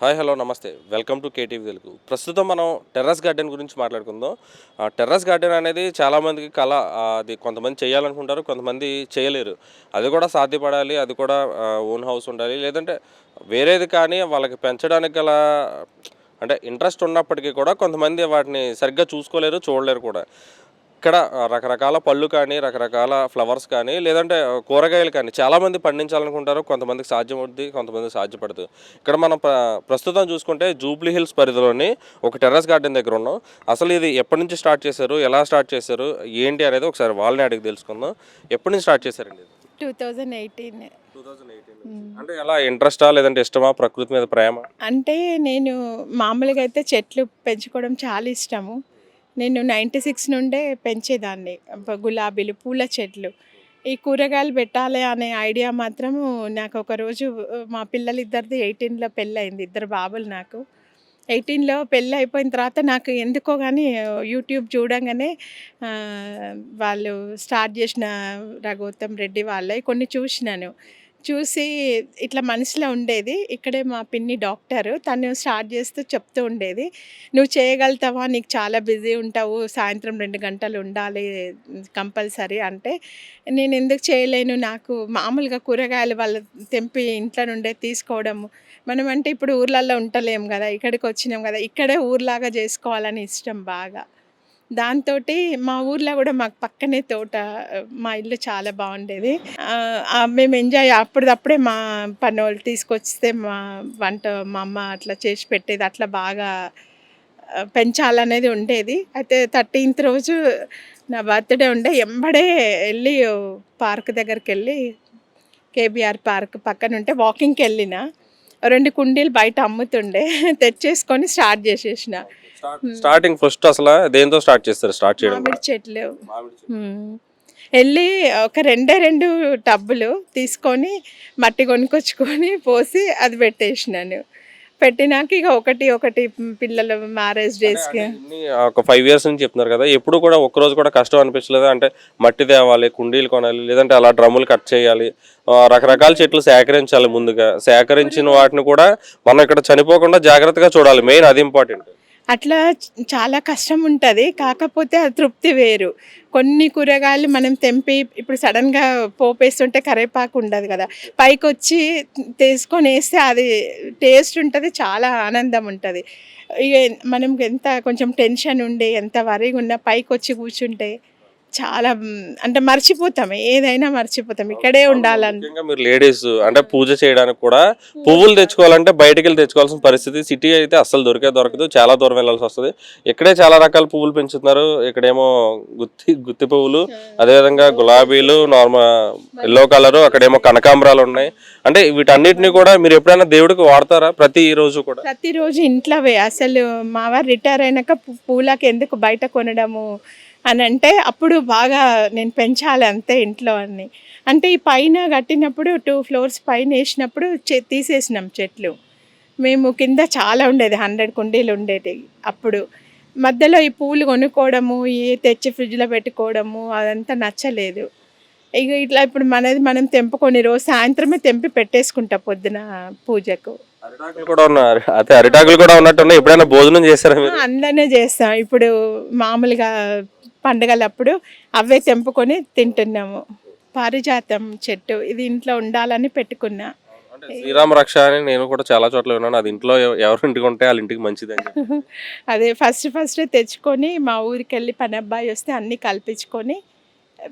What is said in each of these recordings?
Hi hello నమస్తే welcome to KTV Telugu. ప్రస్తుతం మనం టెర్రస్ గార్డెన్ గురించి మాట్లాడుకుందాం. టెర్రస్ గార్డెన్ అనేది చాలామందికి కళ. అది కొంతమంది చేయాలనుకుంటారు, కొంతమంది చేయలేరు. అది కూడా సాధ్యపడాలి, అది కూడా ఓన్ హౌస్ ఉండాలి, లేదంటే వేరేది కానీ వాళ్ళకి పెంచడానికి గల అంటే ఇంట్రెస్ట్ ఉన్నప్పటికీ కూడా కొంతమంది వాటిని సరిగ్గా చూసుకోలేరు, చూడలేరు కూడా. ఇక్కడ రకరకాల పళ్ళు కానీ, రకరకాల ఫ్లవర్స్ కానీ, లేదంటే కూరగాయలు కానీ చాలామంది పండించాలనుకుంటారు. కొంతమందికి సాధ్యమవుద్ది, కొంతమందికి సాధ్యపడదు. ఇక్కడ మనం ప్రస్తుతం చూసుకుంటే జూబ్లీ హిల్స్ పరిధిలోని ఒక టెర్రస్ గార్డెన్ దగ్గర ఉన్నాం. అసలు ఇది ఎప్పటి నుంచి స్టార్ట్ చేశారు, ఎలా స్టార్ట్ చేశారు, ఏంటి అనేది ఒకసారి వాళ్ళని అడిగి తెలుసుకుందాం. ఎప్పటి నుంచి స్టార్ట్ చేశారండి? 2018. 2018 అంటే ఎలా ఇంట్రెస్టా, లేదంటే ఇష్టమా, ప్రకృతి మీద ప్రేమ? అంటే నేను మామూలుగా అయితే చెట్లు పెంచుకోవడం చాలా ఇష్టము. నేను 96 నుండే పెంచేదాన్ని. గులాబీలు, పూల చెట్లు. ఈ కూరగాయలు పెట్టాలి అనే ఐడియా మాత్రము నాకు ఒకరోజు మా పిల్లలిద్దరిది 18లో పెళ్ళయింది. ఇద్దరు బాబులు నాకు. 18లో పెళ్ళి అయిపోయిన తర్వాత నాకు ఎందుకో గానీ యూట్యూబ్ చూడంగానే వాళ్ళు స్టార్ట్ చేసిన రఘుత్తం రెడ్డి వాళ్ళవి కొన్ని చూసినాను. చూసి ఇట్లా మనసులో ఉండేది. ఇక్కడే మా పిన్ని డాక్టరు. తను స్టార్ట్ చేస్తూ చెప్తూ ఉండేది. "నువ్వు చేయగలుగుతావా? నీకు చాలా బిజీ ఉంటావు. సాయంత్రం 2 గంటలు ఉండాలి కంపల్సరీ" అంటే, నేను ఎందుకు చేయలేను? నాకు మామూలుగా కూరగాయలు వాళ్ళు తెంపి ఇంట్లో నుండే తీసుకోవడము. మనమంటే ఇప్పుడు ఊర్లల్లో ఉంటలేము గదా! ఇక్కడికి వచ్చినాం గదా! ఇక్కడే ఊర్లాగా చేసుకోవాలని ఇష్టం బాగా. దాంతోటి మా ఊర్లో గూడా మాకు పక్కనే తోట. మా ఇల్లు చాలా బావుండేది. మేము ఎంజాయ్ అప్పటిదప్పుడే మా పనోళ్ళు తీసుకొస్తే మా అమ్మ అట్లా చేసి పెట్టేది. అట్లా బాగా పెంచాలనేది ఉండేది. అయితే 13th రోజు నా బర్త్‌డే ఉండే. ఎంబడే ఎళ్ళి పార్క్ దగ్గరికెళ్ళి కేబీఆర్ పార్క్ పక్కనుంటే వాకింగ్‌కెళ్ళిన. 2 కుండీలు బయట అమ్ముతుండే. తెచ్చేసుకొని స్టార్ట్ చేసేసిన. స్టార్టింగ్ ఫస్ట్ అసలు దేంతో స్టార్ట్ చేస్తారు? స్టార్ట్ చేయడం మామిడి చెట్లు. ఎళ్ళి ఒక 2 టబ్బులు తీసుకొని మట్టి కొనుక్కొచ్చుకొని పోసి అది పెట్టేసినాను. పెట్టినాక ఇక ఒకటి ఒకటి పిల్లల మ్యారేజ్ డేస్‌కి. ఒక 5 ఇయర్స్ నుంచి చెప్తున్నారు కదా, ఎప్పుడు కూడా ఒక్కరోజు కూడా కష్టం అనిపించలేదు? అంటే మట్టి తేవాలి, కుండీలు కొనాలి, లేదంటే అలా డ్రమ్ములు కట్ చేయాలి, రకరకాల చెట్లు సేకరించాలి. ముందుగా సేకరించిన వాటిని కూడా మనం ఇక్కడ చనిపోకుండా జాగ్రత్తగా చూడాలి. మెయిన్ అది ఇంపార్టెంట్. అట్లా చాలా కష్టం ఉంటది. కాకపోతే ఆ తృప్తి వేరు. కొన్ని కూరగాయలు మనం తెంపి ఇప్పుడు సడన్‌గా పోపేస్తుంటే కరివేపాకు ఉండదు గదా! పైకొచ్చి తీసుకొనేస్తే అది టేస్ట్ ఉంటది. చాలా ఆనందం ఉంటది. ఇగ మనం ఎంత కొంచెం టెన్షన్ ఉండి, ఎంత వరీగా ఉన్నా పైకొచ్చి కూర్చుంటే చాలా అంటే మర్చిపోతాం. ఏదైనా మర్చిపోతాం. ఇక్కడే ఉండాలని. ముఖ్యంగా మీరు లేడీస్ అంటే పూజ చేయడానికి కూడా పువ్వులు తెచ్చుకోవాలంటే బయటికి వెళ్ళి తెచ్చుకోవాల్సిన పరిస్థితి. సిటీ అయితే అస్సలు దొరకదు, చాలా దూరం వెళ్ళాల్సి వస్తుంది. ఇక్కడే చాలా రకాల పువ్వులు పెంచుతున్నారు. ఇక్కడేమో గుత్తి పువ్వులు, అదేవిధంగా గులాబీలు, నార్మల్ ఎల్లో కలరు, అక్కడేమో కనకాంబరాలు ఉన్నాయి. అంటే వీటన్నిటిని కూడా మీరు ఎప్పుడైనా దేవుడికి వాడతారా? ప్రతిరోజు కూడా? ప్రతిరోజు ఇంట్లోవే. అసలు మా వారు రిటైర్ అయినాక పూలకి ఎందుకు బయట కొనడము అని అంటే, అప్పుడు బాగా నేను పెంచాలి అంతే ఇంట్లో అన్ని. అంటే ఈ పైన కట్టినప్పుడు 2 ఫ్లోర్స్ పైన వేసినప్పుడు తీసేసినాం చెట్లు. మేము కింద చాలా ఉండేది, 100 కుండీలు ఉండేటివి అప్పుడు. మధ్యలో ఈ పూలు కొనుక్కోవడము, తెచ్చి ఫ్రిడ్జ్లో పెట్టుకోవడము అదంతా నచ్చలేదు. ఇక ఇట్లా ఇప్పుడు మనది మనం తెంపుకొని రోజు సాయంత్రమే తెంపి పెట్టేసుకుంటా పొద్దున పూజకు. అరిటాకులు కూడా ఉన్నారు. అయితే అరిటాకులు కూడా ఉన్నట్టున్నాయి. ఎప్పుడైనా భోజనం చేస్తారా మీరు? అందులోనే చేస్తాం. ఇప్పుడు మామూలుగా పండుగలప్పుడు అవే తెంపుకొని తింటున్నాము. పారిజాతం చెట్టు ఇది ఇంట్లో ఉండాలని పెట్టుకున్నా. అంటే శ్రీరామ రక్ష అని నేను కూడా చాలా చోట్ల విన్నాను. అది ఇంట్లో ఎవరింటికి ఉంటే వాళ్ళ ఇంటికి మంచిదని. అదే ఫస్ట్ తెచ్చుకొని మా ఊరికెళ్ళి పనబ్బాయి వస్తే అన్నీ కల్పించుకొని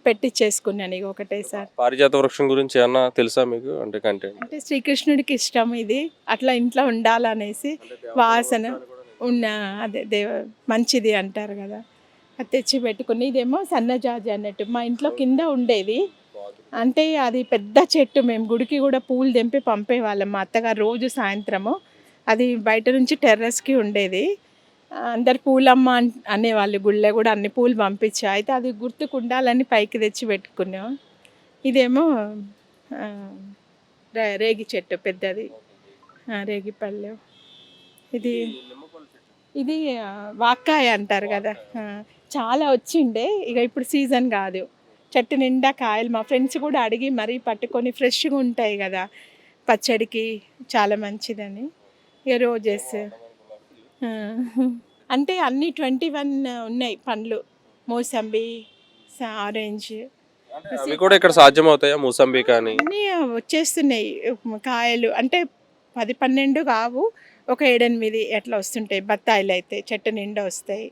పెట్టిచ్చేసుకున్నాను ఇక ఒకటేసారి. పారిజాత వృక్షం గురించి ఏమన్నా తెలుసా మీకు? అంటే కంటెంట్ అంటే శ్రీకృష్ణుడికి ఇష్టం ఇది. అట్లా ఇంట్లో ఉండాలనేసి వాసన ఉన్న అదే మంచిది అంటారు కదా! అది తెచ్చి పెట్టుకుని. ఇదేమో సన్నజాజి అన్నట్టు మా ఇంట్లో కింద ఉండేది. అంటే అది పెద్ద చెట్టు. మేము గుడికి కూడా పూలు తెంపి పంపేవాళ్ళం. మా అత్తగారు రోజు సాయంత్రము అది బయట నుంచి టెర్రస్‌కి ఉండేది. అందరు పూలమ్మ అనేవాళ్ళు. గుళ్ళో కూడా అన్ని పూలు పంపించా. అయితే అది గుర్తుకు ఉండాలని పైకి తెచ్చి పెట్టుకున్నాం. ఇదేమో రేగి చెట్టు పెద్దది. రేగిపళ్ళు. ఇది ఇది వాక్కాయ అంటారు కదా! చాలా వచ్చిండే. ఇక ఇప్పుడు సీజన్ కాదు. చెట్టు నిండా కాయలు. మా ఫ్రెండ్స్ కూడా అడిగి మరీ పట్టుకొని ఫ్రెష్‌గా ఉంటాయి కదా! పచ్చడికి చాలా మంచిదని ఇక రోజెస్. ఆ, అంటే అన్ని 21 ఉన్నాయి పండ్లు. మోసంబి, ఆరెంజ్, అంటే అవి కూడా ఇక్కడ సాధ్యమవుతాయా మూసంబి కానీ? అన్నీ వచ్చేస్తున్నాయి. కాయలు అంటే 10, 12 కావు, ఒక 7, 8 అట్లా వస్తుంటాయి. బత్తాయిలు అయితే చెట్టు నిండా వస్తాయి.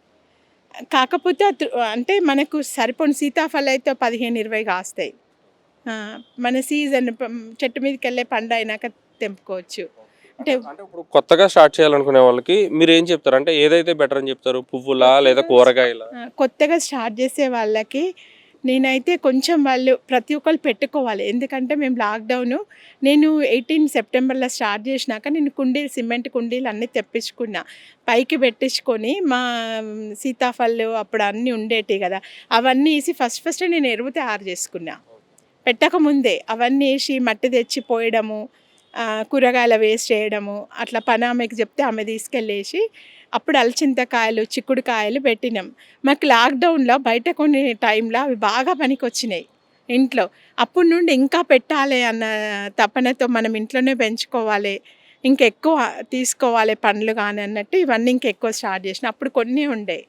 కాకపోతే అంటే మనకు సరిపోని సీతాఫలం అయితే 15, 20 కాస్తాయి. మన సీజన్ చెట్టు మీదకి వెళ్ళే పండు అయినాక తెంపుకోవచ్చు. అంటే అంటే ఇప్పుడు కొత్తగా స్టార్ట్ చేయాలనుకునే వాళ్ళకి మీరు ఏం చెప్తారు? అంటే ఏదైతే బెటర్ అని చెప్తారు? పువ్వులా లేదా కూరగాయలా? కొత్తగా స్టార్ట్ చేసే వాళ్ళకి నేనైతే కొంచెం వాళ్ళు ప్రతి ఒక్కరు పెట్టుకోవాలి. ఎందుకంటే మేము నేను 18 సెప్టెంబర్లో స్టార్ట్ చేసినాక నేను సిమెంట్ కుండీలు అన్నీ తెప్పించుకున్నా. పైకి పెట్టించుకొని మా సీతాఫలాలు అప్పుడు అన్నీ ఉండేటివి కదా, అవన్నీ వేసి ఫస్ట్ నేను ఎరువు తయారు చేసుకున్నా. పెట్టకముందే అవన్నీ వేసి మట్టి తెచ్చి పోయడము, కూరగాయల వేస్ట్ చేయడము, అట్లా పని ఆమెకి చెప్తే ఆమె తీసుకెళ్ళేసి అప్పుడు అలచింతకాయలు, చిక్కుడుకాయలు పెట్టినాం. మాకు లాక్డౌన్లో బయట కొన్ని టైంలో అవి బాగా పనికొచ్చినాయి ఇంట్లో. అప్పటి నుండి ఇంకా పెట్టాలి అన్న తపనతో మనం ఇంట్లోనే పెంచుకోవాలి, ఇంకెక్కువ తీసుకోవాలి పండ్లు కానీ అన్నట్టు ఇవన్నీ ఇంకెక్కువ స్టార్ట్ చేసిన. అప్పుడు కొన్ని ఉండే.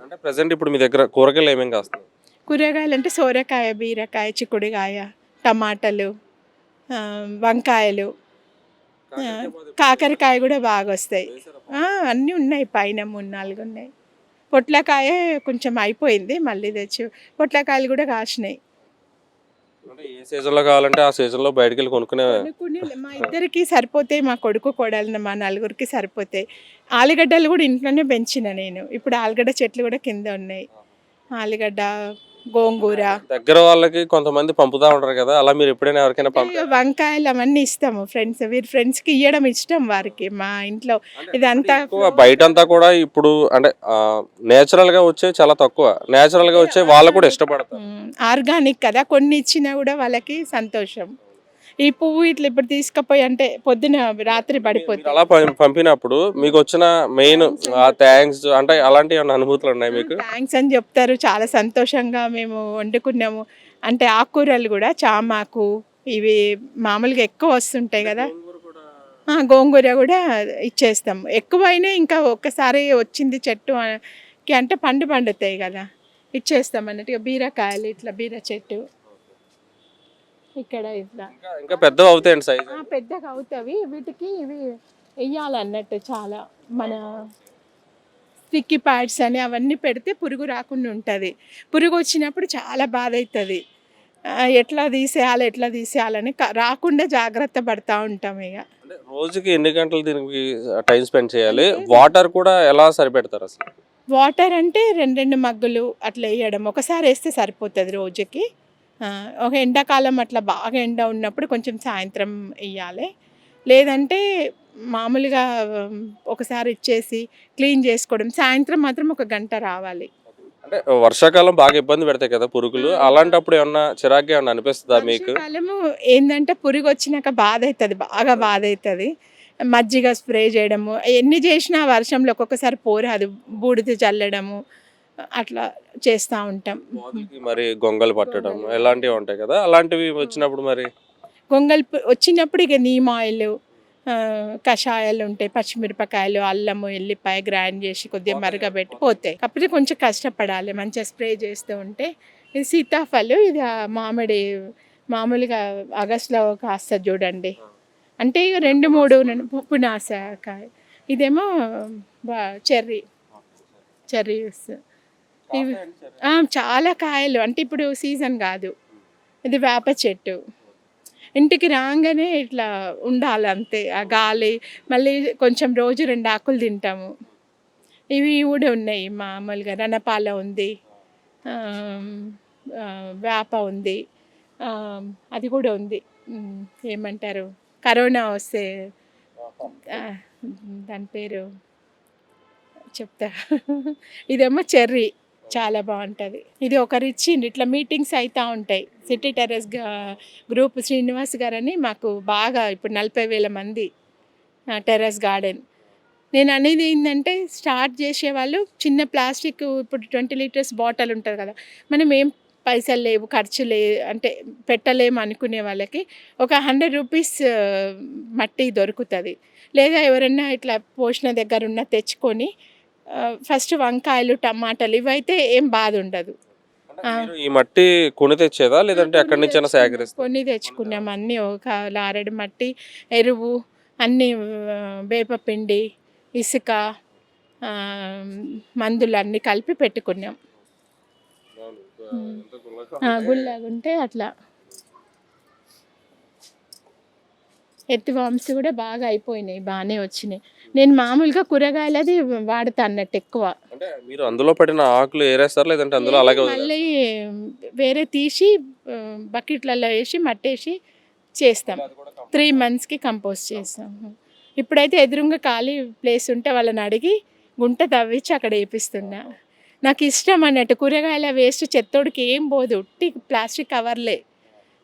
అంటే ప్రెసెంట్ ఇప్పుడు మీ దగ్గర కూరగాయలు ఏమేమి కాస్తాయి? కూరగాయలు అంటే సోరకాయ, బీరకాయ, చిక్కుడుకాయ, టమాటాలు, వంకాయలు, కాకరకాయ కూడా బాగా వస్తాయి. అన్నీ ఉన్నాయి, పైన 3, 4 ఉన్నాయి. పొట్లకాయ కొంచెం అయిపోయింది, మళ్ళీ తెచ్చి పొట్లకాయలు కూడా కాసినాయి. అంటే ఏ సీజన్లో కావాలంటే ఆ సీజన్లో బయటకు వెళ్ళి కొనుక్కునే. మా ఇద్దరికి సరిపోతాయి, మా కొడుకు కోడలు మా నలుగురికి సరిపోతాయి. ఆలుగడ్డలు కూడా ఇంట్లోనే పెంచిన నేను. ఇప్పుడు ఆలుగడ్డ చెట్లు కూడా కింద ఉన్నాయి. ఆలుగడ్డ, గోంగూర, దగ్గర వాళ్ళకి కొంతమంది పంపుతా ఉంటారు కదా, అలా మీరు ఎప్పుడైనా ఎవరికైనా వంకాయలు అవన్నీ ఇస్తాము. ఫ్రెండ్స్కి ఇవ్వడం ఇష్టం వారికి. మా ఇంట్లో ఇదంతా బయట అంతా కూడా ఇప్పుడు అంటే నేచురల్ గా వచ్చే చాలా తక్కువ, నేచురల్ గా వచ్చే వాళ్ళు కూడా ఇష్టపడతారు. ఆర్గానిక్ కదా, కొన్ని ఇచ్చినా కూడా వాళ్ళకి సంతోషం. ఈ పువ్వు ఇట్లా ఇప్పుడు తీసుకుపోయి అంటే పొద్దున రాత్రి పడిపోతుంది. అలా పంపినప్పుడు మీకు వచ్చిన మెయిన్ థ్యాంక్స్ అంటే అలాంటి ఏమైనా అనుభూతులు ఉన్నాయి మీకు? థ్యాంక్స్ అని చెప్తారు. చాలా సంతోషంగా మేము వండుకున్నాము. అంటే ఆకుకూరలు కూడా చామాకు ఇవి మామూలుగా ఎక్కువ వస్తుంటాయి కదా, గోంగూర కూడా ఇచ్చేస్తాము. ఎక్కువైనా ఇంకా ఒక్కసారి వచ్చింది చెట్టుకి అంటే పండుతాయి కదా, ఇచ్చేస్తాం అన్నట్టుగా. బీరకాయలు ఇట్లా బీర చెట్టు ఇక్కడ ఇట్లా ఇంకా పెద్దగా అవుతాయండి సైజ్? పెద్దగా అవుతాయి. వీటికి ఇవి వెయ్యాలన్నట్టు చాలా మన స్టిక్కీ ప్యాడ్స్ అని అవన్నీ పెడితే పురుగు రాకుండా ఉంటుంది. పురుగు వచ్చినప్పుడు చాలా బాధ అవుతుంది. ఎట్లా తీసేయాలని రాకుండా జాగ్రత్త పడుతూ ఉంటాం. ఇక రోజుకి ఎన్ని గంటలు దీనికి టైం స్పెండ్ చేయాలి? వాటర్ కూడా ఎలా సరిపెడతారు అసలు? వాటర్ అంటే 2 మగ్గులు అట్లా వేయడం, ఒకసారి వేస్తే సరిపోతుంది రోజుకి. ఒక ఎండాకాలం అట్లా బాగా ఎండ ఉన్నప్పుడు కొంచెం సాయంత్రం వేయాలి. లేదంటే మామూలుగా ఒకసారి ఇచ్చేసి క్లీన్ చేసుకోవడం. సాయంత్రం మాత్రం 1 గంట రావాలి. అంటే వర్షాకాలం బాగా ఇబ్బంది పెడతాయి కదా పురుగులు, అలాంటప్పుడు ఏమన్నా చిరాగ్గా ఏమన్నా అనిపిస్తుందా మీకు? వర్షాకాలము ఏంటంటే పురుగు వచ్చినాక బాధ అవుతుంది, బాగా బాధ అవుతుంది. మజ్జిగ స్ప్రే చేయడము, ఎన్ని చేసినా వర్షంలో ఒక్కొక్కసారి పోరాదు, బూడిద చల్లడము అట్లా చేస్తూ ఉంటాం. మరి గొంగలు పట్టడం ఇలాంటివి ఉంటాయి కదా, అలాంటివి వచ్చినప్పుడు మరి గొంగల్ వచ్చినప్పుడు ఇక నీమ్ ఆయిల్, కషాయాలు ఉంటాయి, పచ్చిమిరపకాయలు, అల్లము, ఎల్లిపాయ గ్రైండ్ చేసి కొద్దిగా మరగబెట్టి పోతాయి. కాకపోతే కొంచెం కష్టపడాలి, మంచిగా స్ప్రే చేస్తూ ఉంటే. ఇది సీతాఫలం, ఇది మామిడి మామూలుగా ఆగస్టులో కాస్తుంది చూడండి. అంటే ఇక 2, 3 పునాసకాయ. ఇదేమో చెర్రీస్. ఇవి చాలా కాయలు. అంటే ఇప్పుడు సీజన్ కాదు, ఇది వేప చెట్టు. ఇంటికి రాగానే ఇట్లా ఉండాలి అంతే, ఆ గాలి. మళ్ళీ కొంచెం రోజు 2 ఆకులు తింటాము. ఇవి కూడా ఉన్నాయి మామూలుగా. రణపాల ఉంది, వేప ఉంది, అది కూడా ఉంది. ఏమంటారు, కరోనా వస్తే దాని పేరు చెప్తా. ఇదేమో చెర్రీ, చాలా బాగుంటుంది. ఇది ఒకరు ఇచ్చిండు, ఇట్లా మీటింగ్స్ అవుతూ ఉంటాయి. సిటీ టెర్రస్ గ్రూప్ శ్రీనివాస్ గారని మాకు బాగా ఇప్పుడు 40,000 మంది టెర్రస్ గార్డెన్. నేను అనేది ఏంటంటే స్టార్ట్ చేసేవాళ్ళు చిన్న ప్లాస్టిక్, ఇప్పుడు 20 లీటర్స్ బాటిల్ ఉంటుంది కదా, మనం ఏం పైసలు లేవు, ఖర్చు అంటే పెట్టలేము అనుకునే వాళ్ళకి ఒక 100 రూపీస్ మట్టి దొరుకుతుంది. లేదా ఎవరన్నా ఇట్లా పోషణ దగ్గర ఉన్న తెచ్చుకొని ఫస్ట్ వంకాయలు టమాటాలు ఇవైతే ఏం బాధ ఉండదు. అంటే మీరు ఈ మట్టి కొని తెచ్చేదా లేదంటే ఎక్కడి నుంచైనా సేకరిస్తారా? కొన్ని తెచ్చుకున్నాం అన్నీ ఒక లారెడు మట్టి, ఎరువు అన్నీ, వేపపిండి, ఇసుక, ఆ, మందులు అన్నీ కలిపి పెట్టుకున్నాం. గుల్లగా ఉంటే అట్లా. ఎర్త్వార్మ్స్ కూడా బాగా అయిపోయినాయి, బాగానే వచ్చినాయి. నేను మామూలుగా కూరగాయలది వాడతా అన్నట్టు ఎక్కువ. అంటే మీరు అందులో పడిన ఆకులు ఏరేస్తారా లేదంటే అందులో అలాగే వదిలేస్తారా? మళ్ళీ వేరే తీసి బకెట్లలో వేసి మట్టేసి చేస్తాం. 3 monthsకి కంపోస్ట్ చేస్తాం. ఇప్పుడైతే ఎదురుగా ఖాళీ ప్లేస్ ఉంటే వాళ్ళని అడిగి గుంట తవ్వించి అక్కడ వేపిస్తున్నా. నాకు ఇష్టం అన్నట్టు కూరగాయల వేస్ట్ చెత్తోడికి ఏం పోదు, ఉట్టి ప్లాస్టిక్ కవర్లే.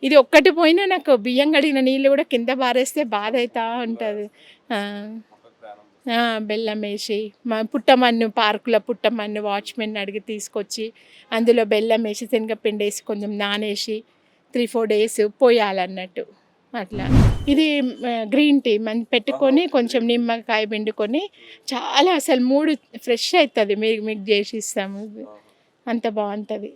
ఇది ఒక్కటి పోయినా నాకు బియ్యం కడిగిన నీళ్ళు కూడా కింద బారేస్తే బాధ అవుతూ ఉంటుంది. బెల్లం వేసి పుట్టమన్ను, పార్కులో పుట్టమన్ను వాచ్మెన్ అడిగి తీసుకొచ్చి అందులో బెల్లం వేసి శనగపిండి వేసి కొంచెం నానేసి 3-4 days పోయాలన్నట్టు అట్లా. ఇది గ్రీన్ టీ పెట్టుకొని కొంచెం నిమ్మకాయ పిండుకొని చాలా అసలు మూడు ఫ్రెష్ అవుతుంది. మీకు చేసి ఇస్తాము, అంత బాగుంటుంది.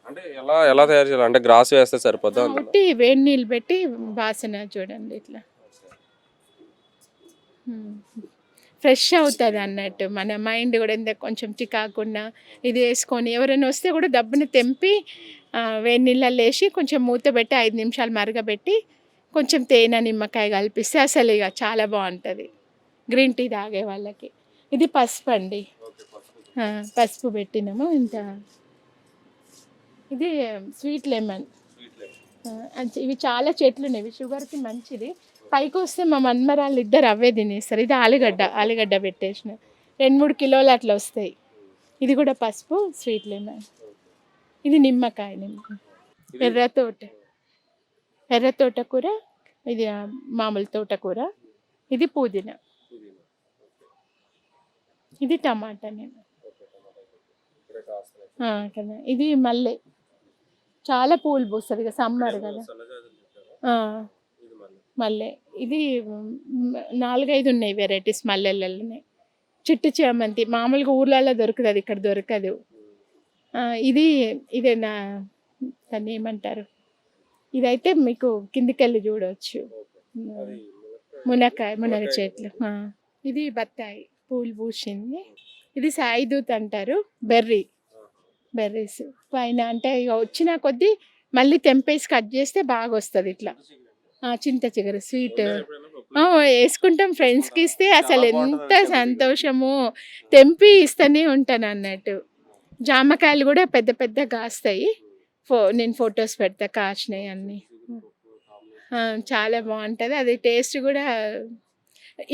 అంటే ఎలా ఎలా తయారు చేయాలి? అంటే గ్రాస్ వేస్తే సరిపోద్దా? ఉట్టి వేడి నీళ్ళు పెట్టి వాసన చూడండి ఇట్లా ఫ్రెష్ అవుతుంది అన్నట్టు. మన మైండ్ కూడా ఎంత కొంచెం చికాకున్నా ఇది వేసుకొని ఎవరైనా వస్తే కూడా దబ్బుని తెంపి వేడి నీళ్ళల్లో వేసి కొంచెం మూత పెట్టి 5 నిమిషాలు మరగబెట్టి కొంచెం తేనె నిమ్మకాయ కలిపిస్తే అసలు ఇక చాలా బాగుంటుంది గ్రీన్ టీ తాగే వాళ్ళకి. ఇది పసుపు అండి, పసుపు పెట్టినాము ఇంత. ఇది స్వీట్ లెమన్. ఇవి చాలా చెట్లు ఉన్నాయి, ఇవి షుగర్కి మంచిది. పైకి వస్తే మా మన్మరాళ్ళు ఇద్దరు అవే తినేస్తారు. ఇది ఆలుగడ్డ పెట్టేసిన 2-3 కిలోలు అట్లా వస్తాయి. ఇది కూడా పసుపు, స్వీట్ లెమన్. ఇది నిమ్మకాయ. ఎర్ర తోటకూర, ఇది మామూలు తోటకూర, ఇది పుదీనా, ఇది టమాటా. కదా ఇది మల్లె, చాలా పూలు పూస్తుంది ఇక సమ్మర్ కదా. మల్లె ఇది 4-5 ఉన్నాయి వెరైటీస్ మల్లెలలోనే. చిట్టు చామంతి మామూలుగా ఊర్లలో దొరుకుతుంది, ఇక్కడ దొరకదు. ఇదే దాన్ని ఏమంటారు, ఇదైతే మీకు కిందికెళ్ళి చూడవచ్చు. మునగ చెట్లు. ఇది బత్తాయి పూలు పూసింది. ఇది సాయిదూత్ అంటారు, బెర్రీస్ పైన. అంటే ఇక వచ్చిన కొద్దీ మళ్ళీ తెంపేసి కట్ చేస్తే బాగా వస్తుంది ఇట్లా. చింత చిగురు స్వీట్ వేసుకుంటాం, ఫ్రెండ్స్కి ఇస్తే అసలు ఎంత సంతోషమో. తెంపి ఇస్తూనే ఉంటాను అన్నట్టు. జామకాయలు కూడా పెద్ద పెద్ద కాస్తాయి, నేను ఫొటోస్ పెడతా కాసినాయి అన్నీ. చాలా బాగుంటుంది అది, టేస్ట్ కూడా.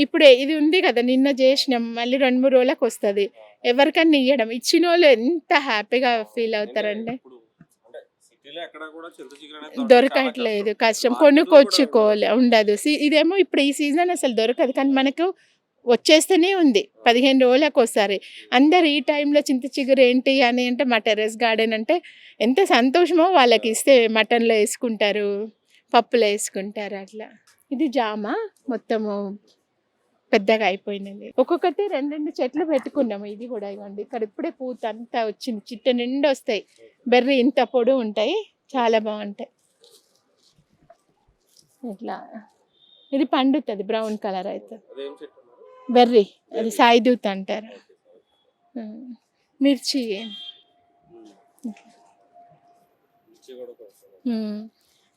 ఇప్పుడు ఇది ఉంది కదా, నిన్న చేసినాం, మళ్ళీ 2-3 రోజులకు వస్తుంది. ఎవరికన్నా ఇవ్వడం, ఇచ్చిన వాళ్ళు ఎంత హ్యాపీగా ఫీల్ అవుతారంటే. దొరకట్లేదు, కష్టం, కొనుక్కొచ్చుకోలే ఉండదు. ఇదేమో ఇప్పుడు ఈ సీజన్ అసలు దొరకదు, కానీ మనకు వచ్చేస్తూనే ఉంది 15 రోజులకు ఒకసారి. అందరు ఈ టైంలో చింత చిగురు ఏంటి అని అంటే మా టెర్రస్ గార్డెన్ అంటే ఎంత సంతోషమో. వాళ్ళకి ఇస్తే మటన్లో వేసుకుంటారు, పప్పులో వేసుకుంటారు అట్లా. ఇది జామ మొత్తము పెద్దగా అయిపోయినది. ఒక్కొక్కటి 2 చెట్లు పెట్టుకున్నాము. ఇది కూడా ఇవ్వండి, ఇక్కడ ఇప్పుడే పూత అంతా వచ్చింది, చిట్ట నిండు వస్తాయి. బెర్రీ ఇంత పొడి ఉంటాయి, చాలా బాగుంటాయి ఇట్లా. ఇది పండుతుంది, బ్రౌన్ కలర్ అవుతుంది. బెర్రీ, అది సాయిదూత్ అంటారు. మిర్చి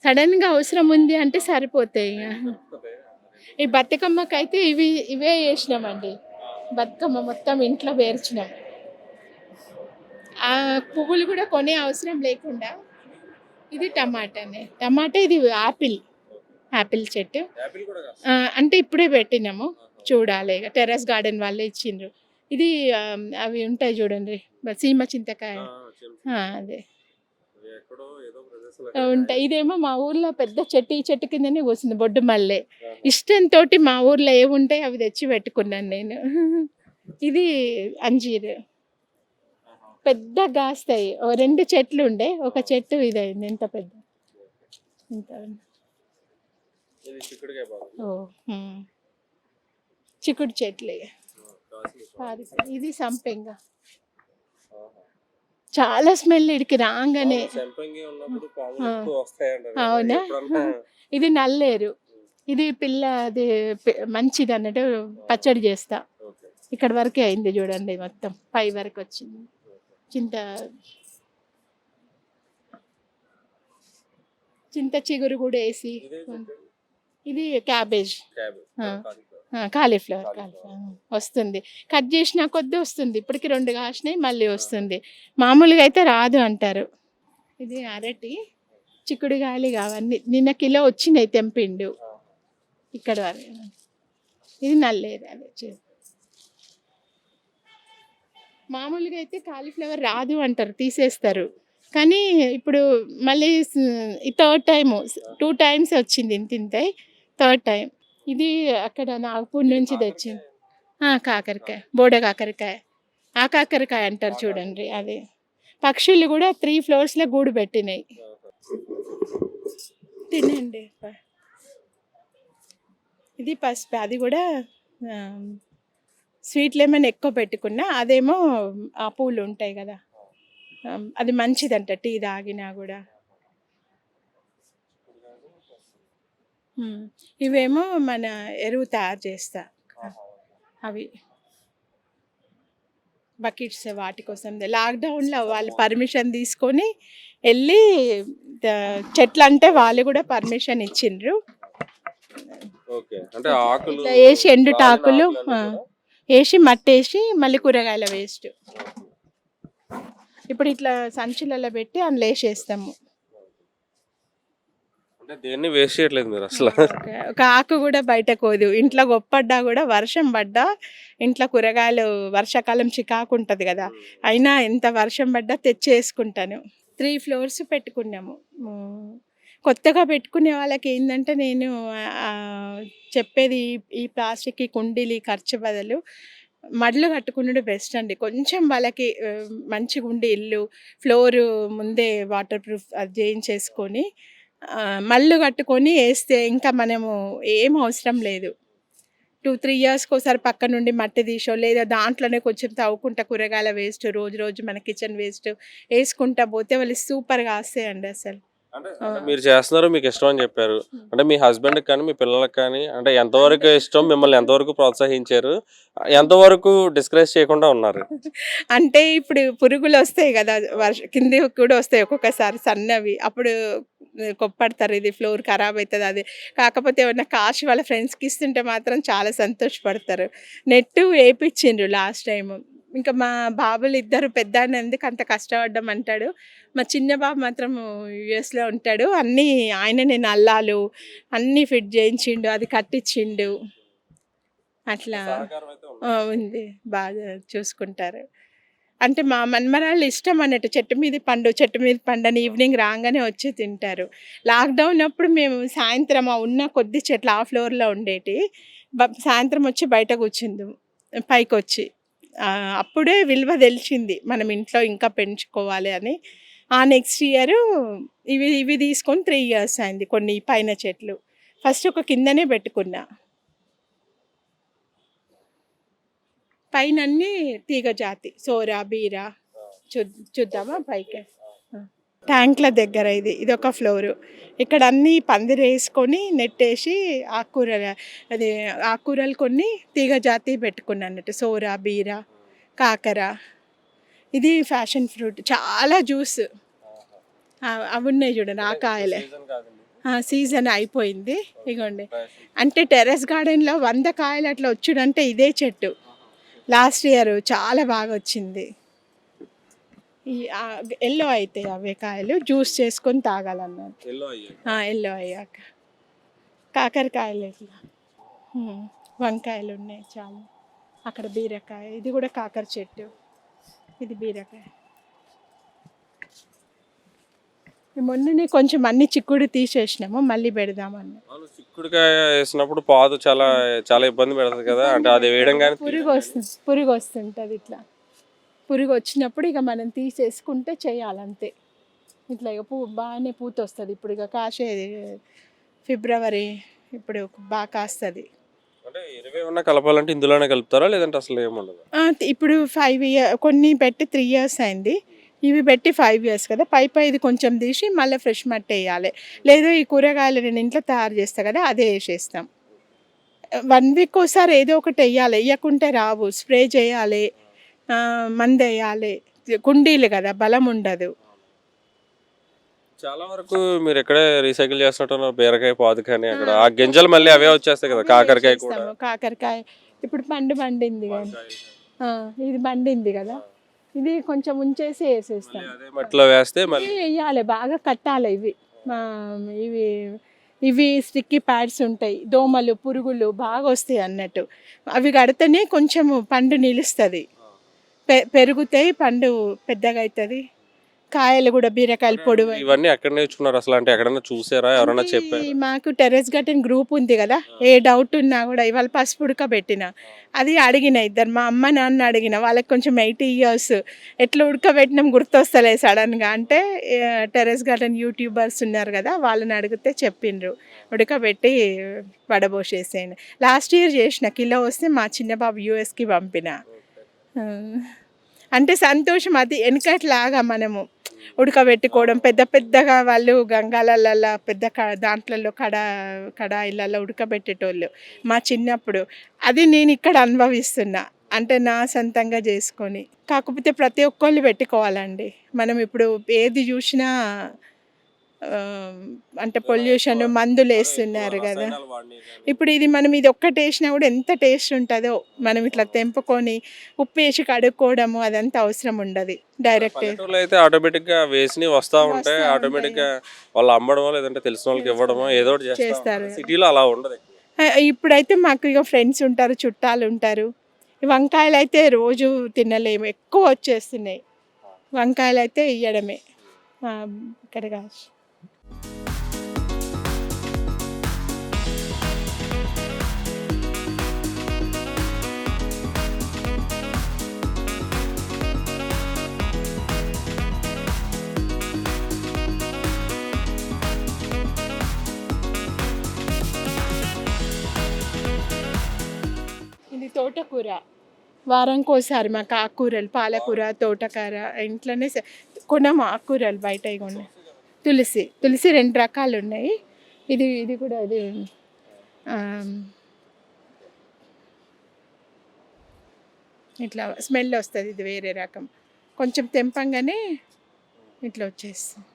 సడన్గా అవసరం ఉంది అంటే సరిపోతాయి. ఈ బతుకమ్మకైతే ఇవే వేసినామండి. బతుకమ్మ మొత్తం ఇంట్లో పేర్చినాం. ఆ పువ్వులు కూడా కొనే అవసరం లేకుండా. ఇది టమాటా, ఇది యాపిల్ చెట్టు. అంటే ఇప్పుడే పెట్టినాము, చూడాలి ఇక. టెర్రస్ గార్డెన్ వాళ్ళే ఇచ్చిండ్రు. ఇది అవి ఉంటాయి చూడండి, సీమ చింతకాయ, అదే ఉంటాయి. ఇదేమో మా ఊర్లో పెద్ద చెట్టు, ఈ చెట్టు కిందనే కూర్చుంది బొడ్డు మల్లె. ఇష్టంతో మా ఊర్లో ఏముంటాయి అవి తెచ్చి పెట్టుకున్నాను నేను. ఇది అంజీర్, పెద్ద కాస్తాయి. 2 చెట్లు ఉండే, ఒక చెట్టు ఇదైంది, ఎంత పెద్ద. చిక్కుడు చెట్లు ఇది సంపెంగ. చాలా స్మెల్ ఇడికి రాగానే. సంపంగి ఉన్నప్పుడు పాములు ఆ. ఎక్కువ వస్తాయంటారు కదా, అవునా? ఎప్పుడన్నా? ఇది నల్లేరు. ఇది పిల్ల అది మంచిది అన్నట్టు పచ్చడి చేస్తా. ఓకే. ఇక్కడ వరకే అయింది చూడండి, మొత్తం పై వరకు వచ్చింది. చింత చిగురు కూడా వేసి. ఇదే చెప్పండి. ఇది క్యాబేజ్, క్యాబేజ్, ఆ. కాలీఫ్లవర్. కాలీఫ్లవర్ వస్తుంది. కట్ చేసిన కొద్దీ వస్తుంది. ఇప్పటికి 2 కాసినాయి, మళ్ళీ వస్తుంది. మామూలుగా అయితే రాదు అంటారు. ఇది అరటి, చిక్కుడుకాయలు అవన్నీ నిన్న కిలో వచ్చినాయి తెంపిండు ఇక్కడ వరకు. ఇది నల్లేరు. అదే మామూలుగా అయితే కాలీఫ్లవర్ రాదు అంటారు, తీసేస్తారు. కానీ ఇప్పుడు మళ్ళీ ఈ 3rd టైం, 2 times వచ్చింది ఇంతే. 3rd time. ఇది అక్కడ నాగపూర్ నుంచి తెచ్చింది. కాకరకాయ, బోడ కాకరకాయ. ఆ కాకరకాయ అంటారు చూడండి, అదే. పక్షులు కూడా 3 floors గూడు పెట్టినాయి. తినండి. ఇది పసుపు, అది కూడా స్వీట్ లెమన్ ఎక్కువ పెట్టుకున్నా, అదేమో ఆ పూలు ఉంటాయి కదా, అది మంచిదంట టీ తాగినా కూడా. ఇవేమో మన ఎరువు తయారు చేస్తా, అవి బకెట్స్ వాటి కోసం. లాక్డౌన్లో వాళ్ళు పర్మిషన్ తీసుకొని వెళ్ళి చెట్లు అంటే వాళ్ళు కూడా పర్మిషన్ ఇచ్చిండ్రు. ఓకే. అంటే ఆకులు ఇట్లా వేసి ఎండుటాకులు ఆకులన్నీ కూడా? వేసి మట్టేసి మళ్ళీ కూరగాయల వేస్ట్ ఇప్పుడు ఇట్లా సంచులలో పెట్టి అందులో వేసేస్తాము. అంటే దేన్ని వేస్ట్ చేయట్లేదు మీరు అసలు. ఒక ఆకు కూడా బయటకు పోదు. ఇంట్లో గొప్పడ్డా కూడా, వర్షం పడ్డా ఇంట్లో కూరగాయలు, వర్షాకాలం చికాకు ఉంటుంది కదా, అయినా ఎంత వర్షం పడ్డా తెచ్చేసుకుంటాను. 3 floors పెట్టుకున్నాము. కొత్తగా పెట్టుకునే వాళ్ళకి ఏంటంటే నేను చెప్పేది, ఈ ప్లాస్టిక్ కుండీలు ఖర్చు బదులు మడ్లు కట్టుకున్నది బెస్ట్ అండి. కొంచెం వాళ్ళకి మంచిగా ఉండి ఇల్లు ఫ్లోరు ముందే వాటర్ ప్రూఫ్ అది చేయించేసుకొని మళ్ళు కట్టుకొని వేస్తే ఇంకా మనము ఏం అవసరం లేదు. 2-3 yearsకి ఒకసారి పక్క నుండి మట్టి తీసో, లేదా దాంట్లోనే కొంచెం తవ్వుకుంటా కూరగాయల వేస్ట్, రోజు మన కిచెన్ వేస్ట్ వేసుకుంటా పోతే వాళ్ళు సూపర్గా వస్తాయండి అసలు. అంటే మీరు చేస్తున్నారు, మీకు ఇష్టం అని చెప్పారు. అంటే మీ హస్బెండ్కి కానీ మీ పిల్లలకి కానీ అంటే ఎంతవరకు ఇష్టం, మిమ్మల్ని ఎంతవరకు ప్రోత్సహించారు, ఎంతవరకు డిస్కరేజ్ చేయకుండా ఉన్నారు? అంటే ఇప్పుడు పురుగులు వస్తాయి కదా, కింది కూడా వస్తాయి ఒక్కొక్కసారి సన్నవి, అప్పుడు కొప్పడతారు, ఇది ఫ్లోర్ ఖరాబ్ అవుతుంది అది. కాకపోతే ఏమన్నా కాశీ వాళ్ళ ఫ్రెండ్స్కి ఇస్తుంటే మాత్రం చాలా సంతోషపడతారు. నెట్ వేయించిండ్రు లాస్ట్ టైం. ఇంకా మా బాబులు ఇద్దరు, పెద్ద ఎందుకు అంత కష్టపడ్డం అంటాడు, మా చిన్న బాబు మాత్రం యుఎస్లో ఉంటాడు. అన్నీ ఆయననే నల్లాలు అన్నీ ఫిట్ చేయించిండు, అది కట్టించిండు. అట్లా ఉంది, బాగా చూసుకుంటారు. అంటే మా మన్మరాళ్ళు ఇష్టం అన్నట్టు, చెట్టు మీద పండు అని ఈవినింగ్ రాగానే వచ్చి తింటారు. లాక్డౌన్ అప్పుడు మేము సాయంత్రం ఉన్న కొద్ది చెట్లు ఆ ఫ్లోర్లో ఉండేటి, సాయంత్రం వచ్చి బయట కూర్చుంది పైకి వచ్చి. అప్పుడే విలువ తెలిసింది మనం ఇంట్లో ఇంకా పెంచుకోవాలి అని. నెక్స్ట్ ఇయర్ ఇవి తీసుకొని 3 years అయింది. కొన్ని పైన చెట్లు ఫస్ట్ ఒక కిందనే పెట్టుకున్నా, పైన అన్నీ తీగ జాతి, సోరా బీరా. చూద్దామా పైకి? ట్యాంక్ల దగ్గర ఇది ఒక ఫ్లోరు. ఇక్కడ అన్నీ పందిరి వేసుకొని నెట్టేసి ఆకుకూరలు కొన్ని తీగ జాతి పెట్టుకున్నాను అన్నట్టు, సోరా బీరా, కాకర. ఇది ఫ్యాషన్ ఫ్రూట్, చాలా జ్యూస్ అవి ఉన్నాయి చూడండి, ఆ కాయలే. సీజన్ అయిపోయింది ఇగోండి. అంటే టెర్రస్ గార్డెన్లో 100 కాయలు అట్లా వచ్చుడంటే ఇదే చెట్టు. లాస్ట్ ఇయర్ చాలా బాగా వచ్చింది. ఈ ఎల్లో అయితే అవే కాయలు జ్యూస్ చేసుకొని తాగాలన్నట్టు. ఎల్లో అయ్యాక కాకరకాయలు ఇట్లా, వంకాయలు ఉన్నాయి చాలా. అక్కడ బీరకాయ, ఇది కూడా కాకర చెట్టు, ఇది బీరకాయ. మొన్ననే కొంచెం అన్ని చిక్కుడు తీసేసినాము, మళ్ళీ పెడదామన్నా. చిక్కుడుకాయ వేసినప్పుడు పాదు చాలా చాలా ఇబ్బంది పెడుతుంది కదా, అంటే అది వేయడం కానీ పురుగు వస్తుంటుంది. ఇట్లా పురుగు వచ్చినప్పుడు ఇక మనం తీసేసుకుంటే చేయాలంతే. ఇట్లా ఇక బాగానే పూత వస్తుంది. ఇప్పుడు ఇక కాసేది ఫిబ్రవరి, ఇప్పుడు బాగా కాస్తుంది. అంటే ఎరువు ఏమన్నా కలపాలంటే ఇందులోనే కలుపుతారా? లేదంటే అసలు ఏముండదా? ఇప్పుడు 5 కొన్ని పెట్టి 3 ఇయర్స్ అయింది. ఇవి పెట్టి 5 ఇయర్స్ కదా! ఇది కొంచెం తీసి మళ్ళీ ఫ్రెష్ మట్టెయ్యాలి. లేదు ఈ కూరగాయలు నేను ఇంట్లో తయారు చేస్తా కదా! అదే ఏసేస్తాం. 1 వీక్ ఓసారి ఏదో ఒకటెయ్యాలి. ఎయ్యకుంటే రావు. స్ప్రే చేయాలి. మందేయాలి. కుండీలు కదా! బలముండదు. చాలా వరకు మీరు ఇక్కడే రీసైకిల్ చేస్తున్నట్టున్నారు. బీరకాయ పాదు కానీ అక్కడ ఆ గింజలు మళ్ళీ అవే వచ్చేస్తాయి కదా! కాకరకాయ కూడా. వేసేస్తాము. కాకరకాయ ఇప్పుడు పండింది కదా! ఇది పండింది కదా! ఇది కొంచెం ఉంచేసి ఏసేస్తాం. మళ్ళీ అదే మట్టిలో వేస్తే మళ్ళీ ఇవి ఎయ్యాలి. బాగా కట్టాలి ఇవి. ఇవి ఇవి స్టిక్కీ ప్యాడ్స్ ఉంటాయి. దోమలు, పురుగులు బాగా వస్తాయి అన్నట్టు. అవి కడితేనే కొంచెము పండు నిలుస్తది. పెరుగుతాయి, పండు పెద్దగా అవుతుంది. కాయలు కూడా బీరకాయలు పొడవు. ఇవన్నీ ఎక్కడ నేర్చుకున్నారు అసలు? అంటే ఎక్కడన్నా చూసారా? ఎవరన్నా చెప్పారా? మాకు టెర్రస్ గార్డెన్ గ్రూప్ ఉంది కదా, ఏ డౌట్ ఉన్నా కూడా ఇవాళ పసుపు ఉడకబెట్టిన అది అడిగిన ఇద్దరు, మా అమ్మ నాన్న అడిగిన, వాళ్ళకి కొంచెం 80 ఇయర్స్, ఎట్లా ఉడకబెట్టినాం గుర్తొస్తలే సడన్గా అంటే టెర్రస్ గార్డెన్ యూట్యూబర్స్ ఉన్నారు కదా, వాళ్ళని అడిగితే చెప్పిండ్రు ఉడకబెట్టి పడబోసేసేయండి. లాస్ట్ ఇయర్ చేసిన కిలో వస్తే మా చిన్న బాబు యూఎస్కి పంపిన. అంటే సంతోషం. అది వెనకట్లాగా మనము ఉడకబెట్టుకోవడం, పెద్ద పెద్దగా వాళ్ళు గంగాలల్లో పెద్ద దాంట్లలో కడాయిలలో ఉడకబెట్టేటోళ్ళు మా చిన్నప్పుడు. అది నేను ఇక్కడ అనుభవిస్తున్నా, అంటే నా సొంతంగా చేసుకొని. కాకపోతే ప్రతి ఒక్కళ్ళు పెట్టుకోవాలండి. మనం ఇప్పుడు ఏది చూసినా అంటే పొల్యూషన్, మందులు వేస్తున్నారు కదా. ఇప్పుడు ఇది మనం ఇది ఒక్కటి వేసినా కూడా ఎంత టేస్ట్ ఉంటుందో, మనం ఇట్లా తెంపుకొని ఉప్పు వేసి కడుక్కోవడము అదంతా అవసరం ఉండదు. డైరెక్ట్ అయితే ఆటోమేటిక్గా వేసి వస్తూ ఉంటాయి. ఆటోమేటిక్గా వాళ్ళు అమ్మడమో లేదంటే తెలిసిన వాళ్ళకి ఇవ్వడమో ఏదో ఒకటి చేస్తారు. సిటీలో అలా ఉండదు. ఇప్పుడైతే మాకు ఇక ఫ్రెండ్స్ ఉంటారు, చుట్టాలు ఉంటారు. వంకాయలు అయితే రోజు తినలేము, ఎక్కువ వచ్చేస్తున్నాయి. వంకాయలు అయితే ఇవ్వడమే ఇక్కడ కాదు. ఇది తోటకూర. వారంకోసారి మాకు ఆకుకూరలు, పాలకూర, తోటకూర ఇంట్లోనే కొనము. ఆకుకూరలు బయట కొన్న. తులసి 2 రకాలు ఉన్నాయి. ఇది కూడా ఇది ఇట్లా స్మెల్ వస్తుంది. ఇది వేరే రకం, కొంచెం తెంపంగానే ఇట్లా వచ్చేస్తుంది.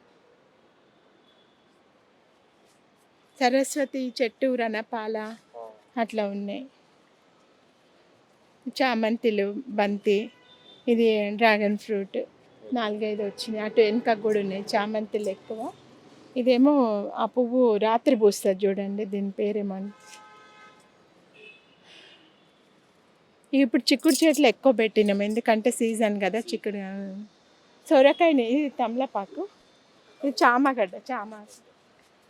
సరస్వతి చెట్టు, రణపాల అట్లా ఉన్నాయి. చామంతిలు, బంతి, ఇది డ్రాగన్ ఫ్రూట్ 4-5 వచ్చినాయి. అటు వెనుక కూడా ఉన్నాయి చామంతిలు ఎక్కువ. ఇదేమో ఆ పువ్వు రాత్రి పూస్తుంది చూడండి, దీని పేరేమో. ఇప్పుడు చిక్కుడు చెట్లు ఎక్కువ పెట్టినాం, ఎందుకంటే సీజన్ కదా చిక్కుడు. సొరకాయని, ఇది తమలపాకు, ఇది చామగడ్డ,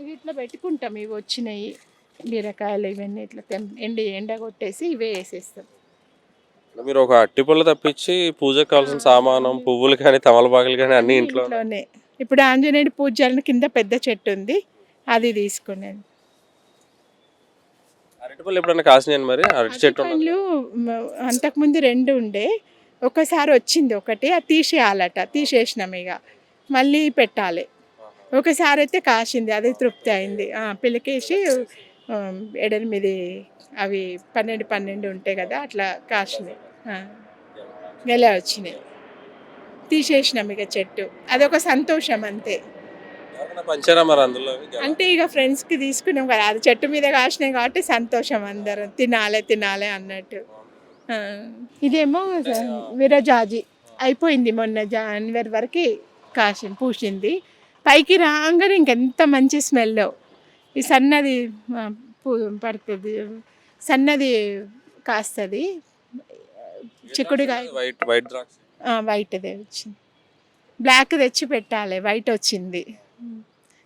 ఇవి ఇట్లా పెట్టుకుంటాం. ఇవి వచ్చినాయి బీరకాయలు, ఇవన్నీ ఇట్లా ఎండగొట్టేసి ఇవే వేసేస్తాం. మీరు ఒక అట్టిపుల్ల తప్పించి పూజకు కావాల్సిన సామానం, పువ్వులు కానీ తమలపాకులు కానీ అన్ని ఇంట్లోనే. ఇప్పుడు ఆంజనేయుడి పూజ కింద పెద్ద చెట్టు ఉంది, అది తీసుకున్నాను. అరటిపళ్ళు ఎప్పుడైనా కాసినాయండి మరి? అరటి చెట్టు అంతకుముందు 2 ఉండే, ఒకసారి వచ్చింది ఒకటి, అది తీసేయాలట, తీసేసినాం. ఇక మళ్ళీ పెట్టాలి. ఒకసారి అయితే కాసింది, అది తృప్తి అయింది. పిల్లకేసి 8 అవి 12 ఉంటాయి కదా, అట్లా కాసినాయి, గెల వచ్చినాయి. తీసేసినాం ఇక చెట్టు, అదొక సంతోషం అంతే. అంటే ఇక ఫ్రెండ్స్కి తీసుకున్నాం కదా, అది చెట్టు మీద కాసినాయి కాబట్టి సంతోషం, అందరం తినాలి అన్నట్టు. ఇదేమో విరజాజి అయిపోయింది, మొన్న జనవరి వరకు పూసింది. పైకి రాగానే ఇంకెంత మంచి స్మెల్. ఈ సన్నది పడుతుంది, సన్నది కాస్తుంది. చిక్కుడుకాయ వైట్దే వచ్చింది, బ్లాక్ తెచ్చి పెట్టాలి, వైట్ వచ్చింది.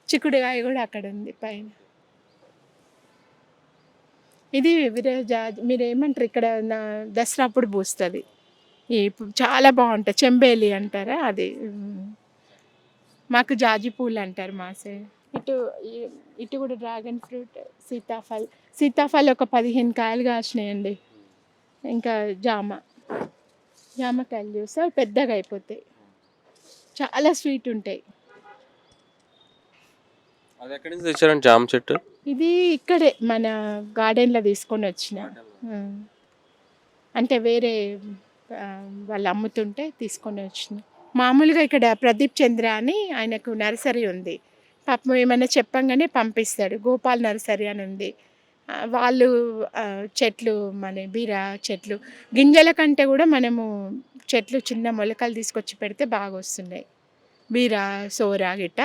చిక్కుడుకాయ కూడా అక్కడ ఉంది పైన. ఇది విరజాజి, మీరు ఏమంటారు ఇక్కడ, దసరా అప్పుడు పూస్తుంది. చాలా బాగుంటుంది, చెంబేలి అంటారా అది. మాకు జాజి పూలు అంటారు మా సైడ్. ఇటు ఇటు కూడా డ్రాగన్ ఫ్రూట్, సీతాఫల్ ఒక 15 కాయలు కాసినాయండి. ఇంకా జామకాయలు చూస్తే పెద్దగా అయిపోతాయి, చాలా స్వీట్ ఉంటాయి. అది ఎక్కడి నుంచి తెచ్చారండి జామ చెట్టు? ఇది ఇక్కడే మన గార్డెన్లో తీసుకొని వచ్చిన. ఉమ్. అంటే వేరే ఆ, వాళ్ళు అమ్ముతుంటే తీసుకొని వచ్చిన. మామూలుగా ఇక్కడ ప్రదీప్ చంద్ర అని ఆయనకు నర్సరీ ఉంది. పాపం ఏమైనా చెప్పంగానే పంపిస్తాడు. గోపాల్ నర్సరీ అని ఉంది. వాళ్ళు చెట్లు మన బీర చెట్లు గింజల కంటే కూడా మనము చెట్లు చిన్న మొలకలు తీసుకొచ్చి పెడితే బాగా వస్తున్నాయి. బీర సోరా గిట్ట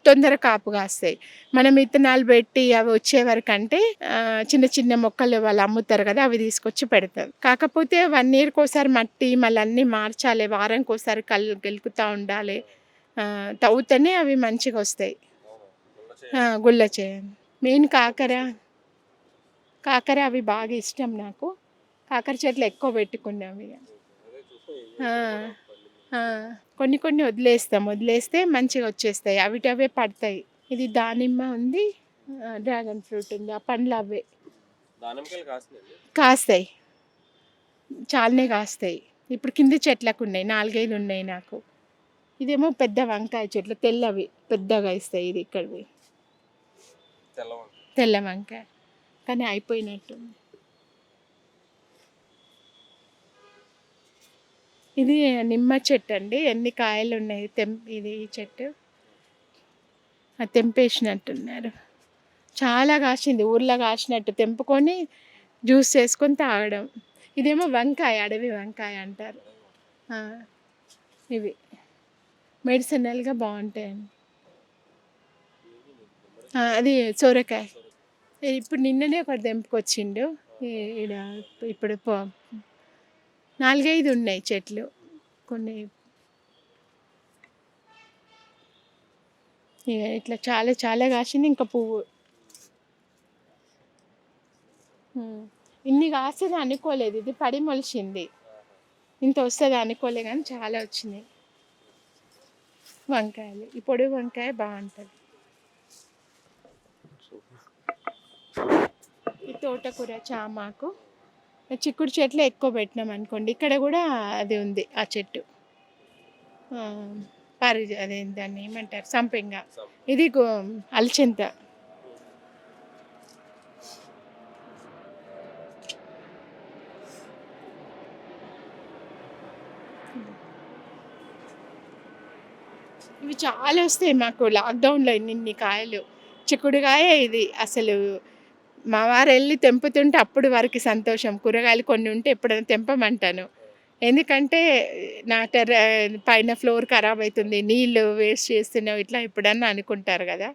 తొందర కాపు కాస్తాయి. మనం విత్తనాలు పెట్టి అవి వచ్చే వరకు అంటే చిన్న చిన్న మొక్కలు వాళ్ళు అమ్ముతారు కదా, అవి తీసుకొచ్చి పెడతారు. కాకపోతే 1 ఇయర్కి ఒకసారి మట్టి మళ్ళీ అన్నీ మార్చాలి, వారానికి ఒకసారి గెలుకుతూ ఉండాలి. తవ్వుతూనే అవి మంచిగా వస్తాయి. గుల్ల చేయండి. మెయిన్ కాకర అవి బాగా ఇష్టం నాకు. కాకర చెట్లు ఎక్కువ పెట్టుకున్నాం ఇక. కొన్ని వదిలేస్తే మంచిగా వచ్చేస్తాయి, అవే పడతాయి. ఇది దానిమ్మ ఉంది, డ్రాగన్ ఫ్రూట్ ఉంది. ఆ పండ్లు అవే కాస్తాయి, చాలానే కాస్తాయి. ఇప్పుడు కింది చెట్లకు ఉన్నాయి, 4-5 ఉన్నాయి నాకు. ఇదేమో పెద్ద వంకాయ చెట్లు, తెల్లవి పెద్దగా ఇస్తాయి. ఇది ఇక్కడవి తెల్ల వంకాయ, కానీ అయిపోయినట్టుంది. ఇది నిమ్మ చెట్టు అండి. ఎన్ని కాయలు ఉన్నాయి, ఇది ఈ చెట్టు అది తెంపేసినట్టున్నారు. చాలా కాసింది, ఊర్లో కాసినట్టు తెంపుకొని జ్యూస్ చేసుకొని తాగడం. ఇదేమో వంకాయ, అడవి వంకాయ అంటారు. ఇవి మెడిసినల్గా బాగుంటాయండి. అది సోరకాయ. ఇప్పుడు నిన్ననే ఒకటి తెంపుకొచ్చిండు. ఈడ ఇప్పుడు 4-5 ఉన్నాయి చెట్లు. కొన్ని ఇట్లా చాలా చాలా కాసింది. ఇంకా పువ్వు ఇన్ని కాస్తుంది అనుకోలేదు. ఇది పడి మొలిచింది, ఇంత వస్తుంది అనుకోలే, కానీ చాలా వచ్చినాయి వంకాయలు. ఈ పొడి వంకాయ బాగుంటుంది. ఈ తోటకూర, చామాకు, చిక్కుడు చెట్లు ఎక్కువ పెట్టినాం అనుకోండి. ఇక్కడ కూడా అది ఉంది, ఆ చెట్టు అదే దాన్ని ఏమంటారు, సంపెంగ. ఇది అలచింత. ఇవి చాలా వస్తాయి మాకు లాక్డౌన్లో, ఇన్ని కాయలు. చిక్కుడుకాయ ఇది అసలు మా వారు వెళ్ళి తెంపుతుంటే అప్పుడు వారికి సంతోషం. కూరగాయలు కొన్ని ఉంటే ఎప్పుడైనా తెంపమంటాను. ఎందుకంటే నా పైన ఫ్లోర్ ఖరాబ్ అవుతుంది, నీళ్ళు వేస్ట్ చేస్తున్నావు ఇట్లా ఎప్పుడన్నా అనుకుంటారు కదా.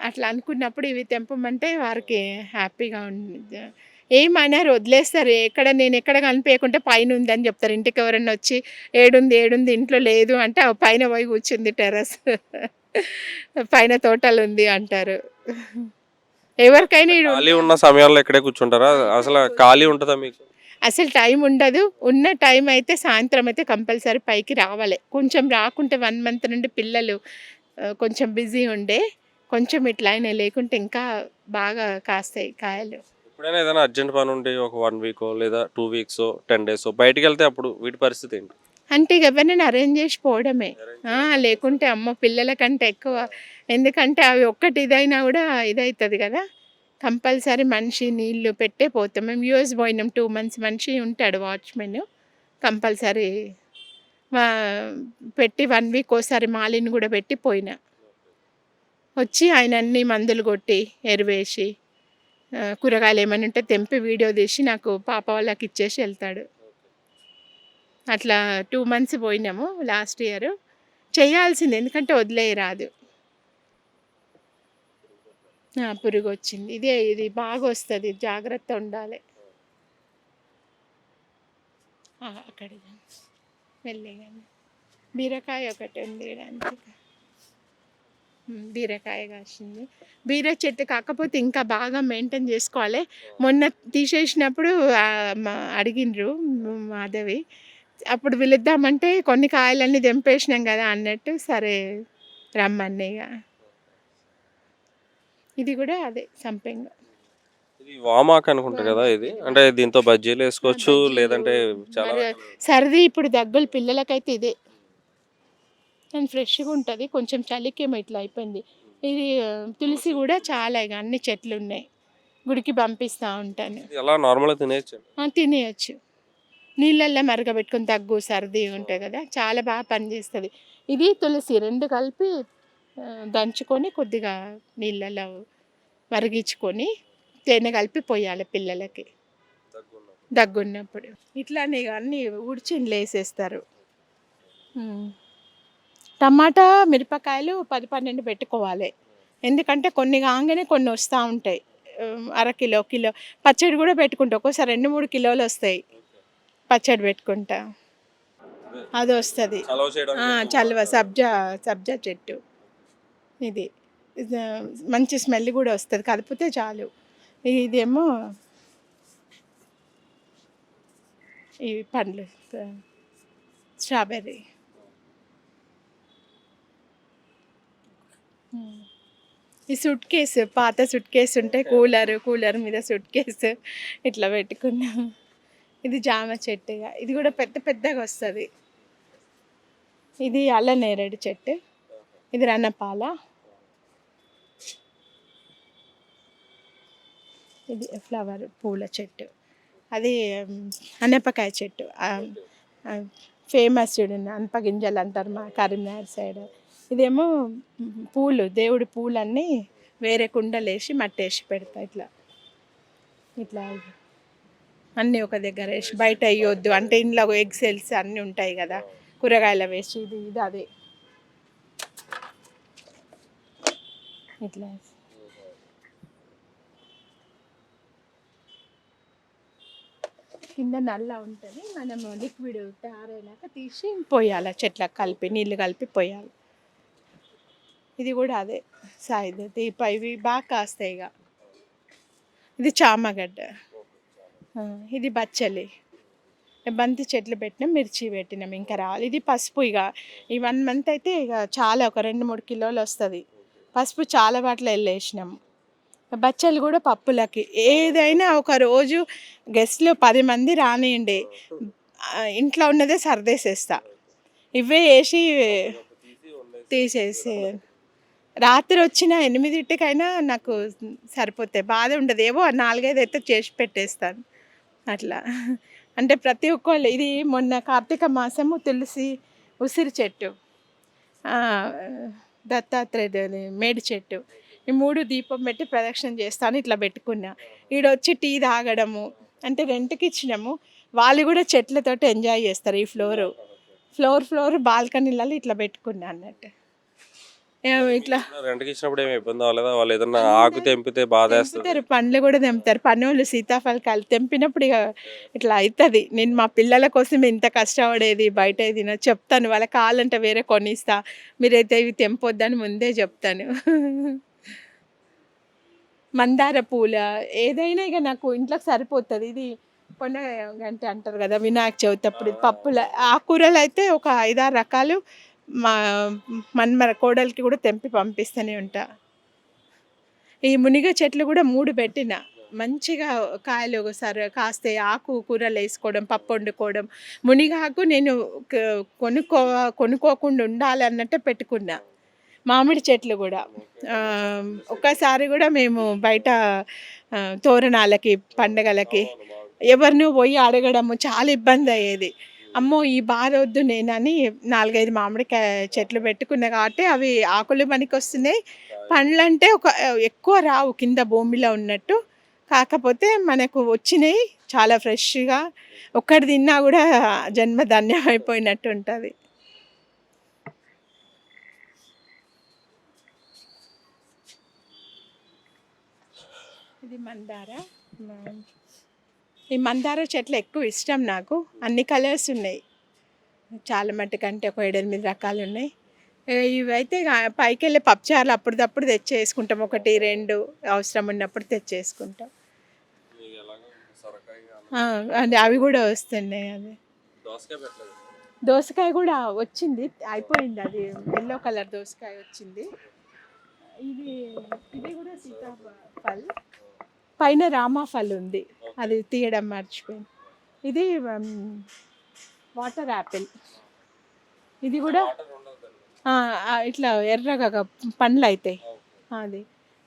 అట్లా అనుకున్నప్పుడు ఇవి తెంపమంటే వారికి హ్యాపీగా ఉంది. ఏమన్నారు, వదిలేస్తారు. నేను ఎక్కడ కనిపించకుంటే పైన ఉందని చెప్తారు. ఇంటికి ఎవరైనా వచ్చి ఏడుంది ఇంట్లో లేదు అంటే పైన పోయి కూర్చుంది, టెర్రస్ పైన తోటలు ఉంది అంటారు. ఎవరికైనా ఖాళీ ఉన్న సమయాల్లో ఇక్కడే కూర్చుంటారా? అసలు ఖాళీ ఉంటుందా మీకు? అసలు టైం ఉండదు. ఉన్న టైం అయితే సాయంత్రం అయితే కంపల్సరీ పైకి రావాలి. కొంచెం రాకుంటే 1 మంత్ నుండి పిల్లలు కొంచెం బిజీ ఉండే, కొంచెం ఇట్లా అయినా, లేకుంటే ఇంకా బాగా కాస్తాయి కాయలు. ఎప్పుడైనా ఏదైనా అర్జెంట్ పని ఉండి ఒక 1 వీక్ లేదా 2 వీక్స్ 10 డేస్ బయటికి వెళ్తే అప్పుడు వీటి పరిస్థితి ఏంటి? అంటే ఎవరినైనా అరేంజ్ చేసి పోవడమే. లేకుంటే అమ్మ పిల్లల కంటే ఎక్కువ. ఎందుకంటే అవి ఒక్కటి ఇదైనా కూడా ఇదవుతుంది కదా. కంపల్సరీ మనిషి నీళ్ళు పెట్టే పోతాం. మేము యూఎస్ పోయినాం, 2 మంత్స్ మనిషి ఉంటాడు వాచ్మెన్. కంపల్సరీ పెట్టి 1 వీక్ ఒకసారి మాలిని కూడా పెట్టి పోయినా. వచ్చి ఆయన అన్ని మందులు కొట్టి ఎరువేసి కూరగాయలు ఏమైనా ఉంటే తెంపి వీడియో తీసి నాకు పాప వాళ్ళకి ఇచ్చేసి వెళ్తాడు. అట్లా 2 మంత్స్ పోయినాము లాస్ట్ ఇయర్. చేయాల్సింది, ఎందుకంటే వదిలేయరాదు. పురుగు వచ్చింది. ఇది బాగా వస్తుంది, జాగ్రత్త ఉండాలి. అక్కడ వెళ్ళే కానీ బీరకాయ ఒకటి ఉంది, బీరకాయ కాసింది. బీర చెట్టు కాకపోతే ఇంకా బాగా మెయింటైన్ చేసుకోవాలి. మొన్న తీసేసినప్పుడు అడిగిండ్రు మాధవి, అప్పుడు పిలుద్దామంటే కొన్ని కాయలన్నీ తెంపేసినాం కదా అన్నట్టు, సరే రమ్మన్నయ్య. ఇది కూడా అదే సంపెంగ. ఇది వామాక్ అనుకుంటా కదా ఇది, అంటే దీంతో బజ్జీలు వేసుకోవచ్చు లేదంటే చాలా మరి సర్ది ఇప్పుడు దగ్గులు పిల్లలకైతే ఇదే అండ్ ఫ్రెష్గా ఉంటుంది. కొంచెం చలికేమో ఇట్లా అయిపోయింది. ఇది తులసి కూడా చాలా ఇక అన్ని చెట్లు ఉన్నాయి. గుడికి పంపిస్తూ ఉంటాను. ఇది ఎలా నార్మల్గా తినేయచ్చు. తినేయచ్చు. నీళ్ళల్లో మరగబెట్టుకొని దగ్గు సర్ది ఉంటాయి కదా, చాలా బాగా పనిచేస్తుంది. ఇది తులసి రెండు కలిపి దంచుకొని కొద్దిగా నీళ్ళల్లో మరిగించుకొని తేనె కలిపి పోయాలి పిల్లలకి దగ్గున్నప్పుడు. ఇట్లానే అన్నీ ఉడిచిండ్లు వేసేస్తారు. టమాటా మిరపకాయలు 10-12 పెట్టుకోవాలి. ఎందుకంటే కొన్ని కాగానే కొన్ని వస్తూ ఉంటాయి. అరకిలో కిలో పచ్చడి కూడా పెట్టుకుంటా. ఒక్కోసారి 2-3 కిలోలు వస్తాయి పచ్చడి పెట్టుకుంటా. అది వస్తుంది చల్వ సబ్జా చెట్టు. ఇది మంచి స్మెల్ కూడా వస్తుంది, కదిపితే చాలు. ఇదేమో ఇవి పండ్లు స్ట్రాబెర్రీ. ఈ సూట్ కేసు, పాత సూట్ కేసు ఉంటే కూలర్ మీద సూట్ కేసు ఇట్లా పెట్టుకున్నాం. ఇది జామ చెట్టుగా, ఇది కూడా పెద్ద పెద్దగా వస్తుంది. ఇది అల్ల నేరేడు చెట్టు. ఇది రణపాల. ఇది ఫ్లవర్ పూల చెట్టు. అది అనపకాయ చెట్టు, ఫేమస్ చూడండి, అనప గింజలు అంటారు మా కరీంనగర్ సైడ్. ఇదేమో పూలు, దేవుడి పూలన్నీ వేరే కుండలు వేసి మట్టి వేసి పెడతా. ఇట్లా ఇట్లా అన్నీ ఒక దగ్గర వేసి బయట వేయొద్దు అంటే ఇంట్లో ఎగ్సెల్స్ అన్నీ ఉంటాయి కదా, కూరగాయల వేసి. ఇది అదే ఇట్లా కింద నల్ల ఉంటుంది. మనము లిక్విడ్ తయారైనాక తీసి పోయాలి, చెట్లకు కలిపి నీళ్ళు కలిపి పోయాలి. ఇది కూడా అదే సాయిది. ఇవి బాగా కాస్తాయి. ఇక ఇది చామగడ్డ. ఇది బచ్చలి. బంతి చెట్లు పెట్టినాం, మిర్చి పెట్టినాం, ఇంకా రావాలి. ఇది పసుపు. ఇక ఈ 1 మంత్ అయితే ఇక చాలా ఒక 2-3 కిలోలు వస్తుంది. పసుపు చాలా వాటిలో వెళ్ళేసినాం. బచ్చలు కూడా పప్పులకి. ఏదైనా ఒక రోజు గెస్ట్లు 10 మంది రానియండి, ఇంట్లో ఉన్నదే సర్దేసేస్తా. ఇవే వేసి తీసేసి రాత్రి వచ్చిన 8కైనా నాకు సరిపోతాయి, బాధ ఉండదు. ఏవో 4-5 అయితే చేసి పెట్టేస్తాను అట్లా. అంటే ప్రతి ఒక్కళ్ళు. ఇది మొన్న కార్తీక మాసము తులసి, ఉసిరి చెట్టు, దత్తాత్రేయుడు మేడి చెట్టు, ఈ 3 దీపం పెట్టి ప్రదక్షిణ చేస్తాను. ఇట్లా పెట్టుకున్నా. ఈడొచ్చి టీ తాగడము అంటే రెంట్కి ఇచ్చినాము. వాళ్ళు కూడా చెట్లతోటి ఎంజాయ్ చేస్తారు. ఈ ఫ్లోర్ బాల్కనీలలో ఇట్లా పెట్టుకున్నా అన్నట్టు. ఇట్లా రెంట్కి ఇచ్చినప్పుడు ఏమి ఇబ్బంది అవ్వలేదా? వాళ్ళు ఏదన్నా ఆకు తెంపితే బాధ వేస్తారు, పండ్లు కూడా తెంపుతారు. పనులు సీతాఫలకాయలు తెంపినప్పుడు ఇక ఇట్లా అవుతుంది. నేను మా పిల్లల కోసం ఇంత కష్టపడేది బయట తిన చెప్తాను. వాళ్ళకి కావాలంటే వేరే కొనిస్తా, మీరైతే ఇవి తెంపొద్దని ముందే చెప్తాను. మందార పూల ఏదైనా ఇక నాకు ఇంట్లోకి సరిపోతుంది. ఇది పొన్నగంటి అంటారు కదా, వినాయక చవితి అప్పుడు. పప్పుల ఆకుకూరలు అయితే ఒక 5-6 రకాలు మన కోడలికి కూడా తెంపి పంపిస్తూనే ఉంటా. ఈ మునిగ చెట్లు కూడా 3 పెట్టిన, మంచిగా కాయలు ఒకసారి కాస్తే ఆకు కూరలు వేసుకోవడం, పప్పు వండుకోవడం. మునిగాకు నేను కొనుక్కోకుండా ఉండాలి అన్నట్టే పెట్టుకున్నా. మామిడి చెట్లు కూడా ఒక్కసారి కూడా మేము బయట తోరణాలకి పండగలకి ఎవరిని పోయి అడగడము చాలా ఇబ్బంది అయ్యేది. అమ్మో ఈ బాధ వద్దు నేనని 4-5 మామిడికాయ చెట్లు పెట్టుకున్నా కాబట్టి అవి ఆకులు పనికి వస్తున్నాయి. పండ్లు అంటే ఎక్కువ రావు కింద భూమిలో ఉన్నట్టు, కాకపోతే మనకు వచ్చినాయి చాలా ఫ్రెష్గా. ఒక్కటి తిన్నా కూడా జన్మ ధన్యం అయిపోయినట్టు ఉంటుంది. ఇది మందార. ఈ మందార చెట్లు ఎక్కువ ఇష్టం నాకు. అన్ని కలర్స్ ఉన్నాయి, చాలా మట్టుకంటే ఒక 7-8 రకాలు ఉన్నాయి. ఇవైతే పైకి వెళ్ళి పప్పుచారులు అప్పుడప్పుడు తెచ్చేసుకుంటాం, 1-2 అవసరం ఉన్నప్పుడు తెచ్చేసుకుంటాం. అవి కూడా వస్తున్నాయి. అది దోసకాయ కూడా వచ్చింది, అయిపోయింది. అది ఎల్లో కలర్ దోసకాయ వచ్చింది. ఇది ఇది కూడా సీతాఫల్, పైన రామాఫల్ ఉంది, అది తీయడం మర్చిపోయింది. ఇది వాటర్ యాపిల్, ఇది కూడా ఇట్లా ఎర్రగా పండ్లు అవుతాయి అది.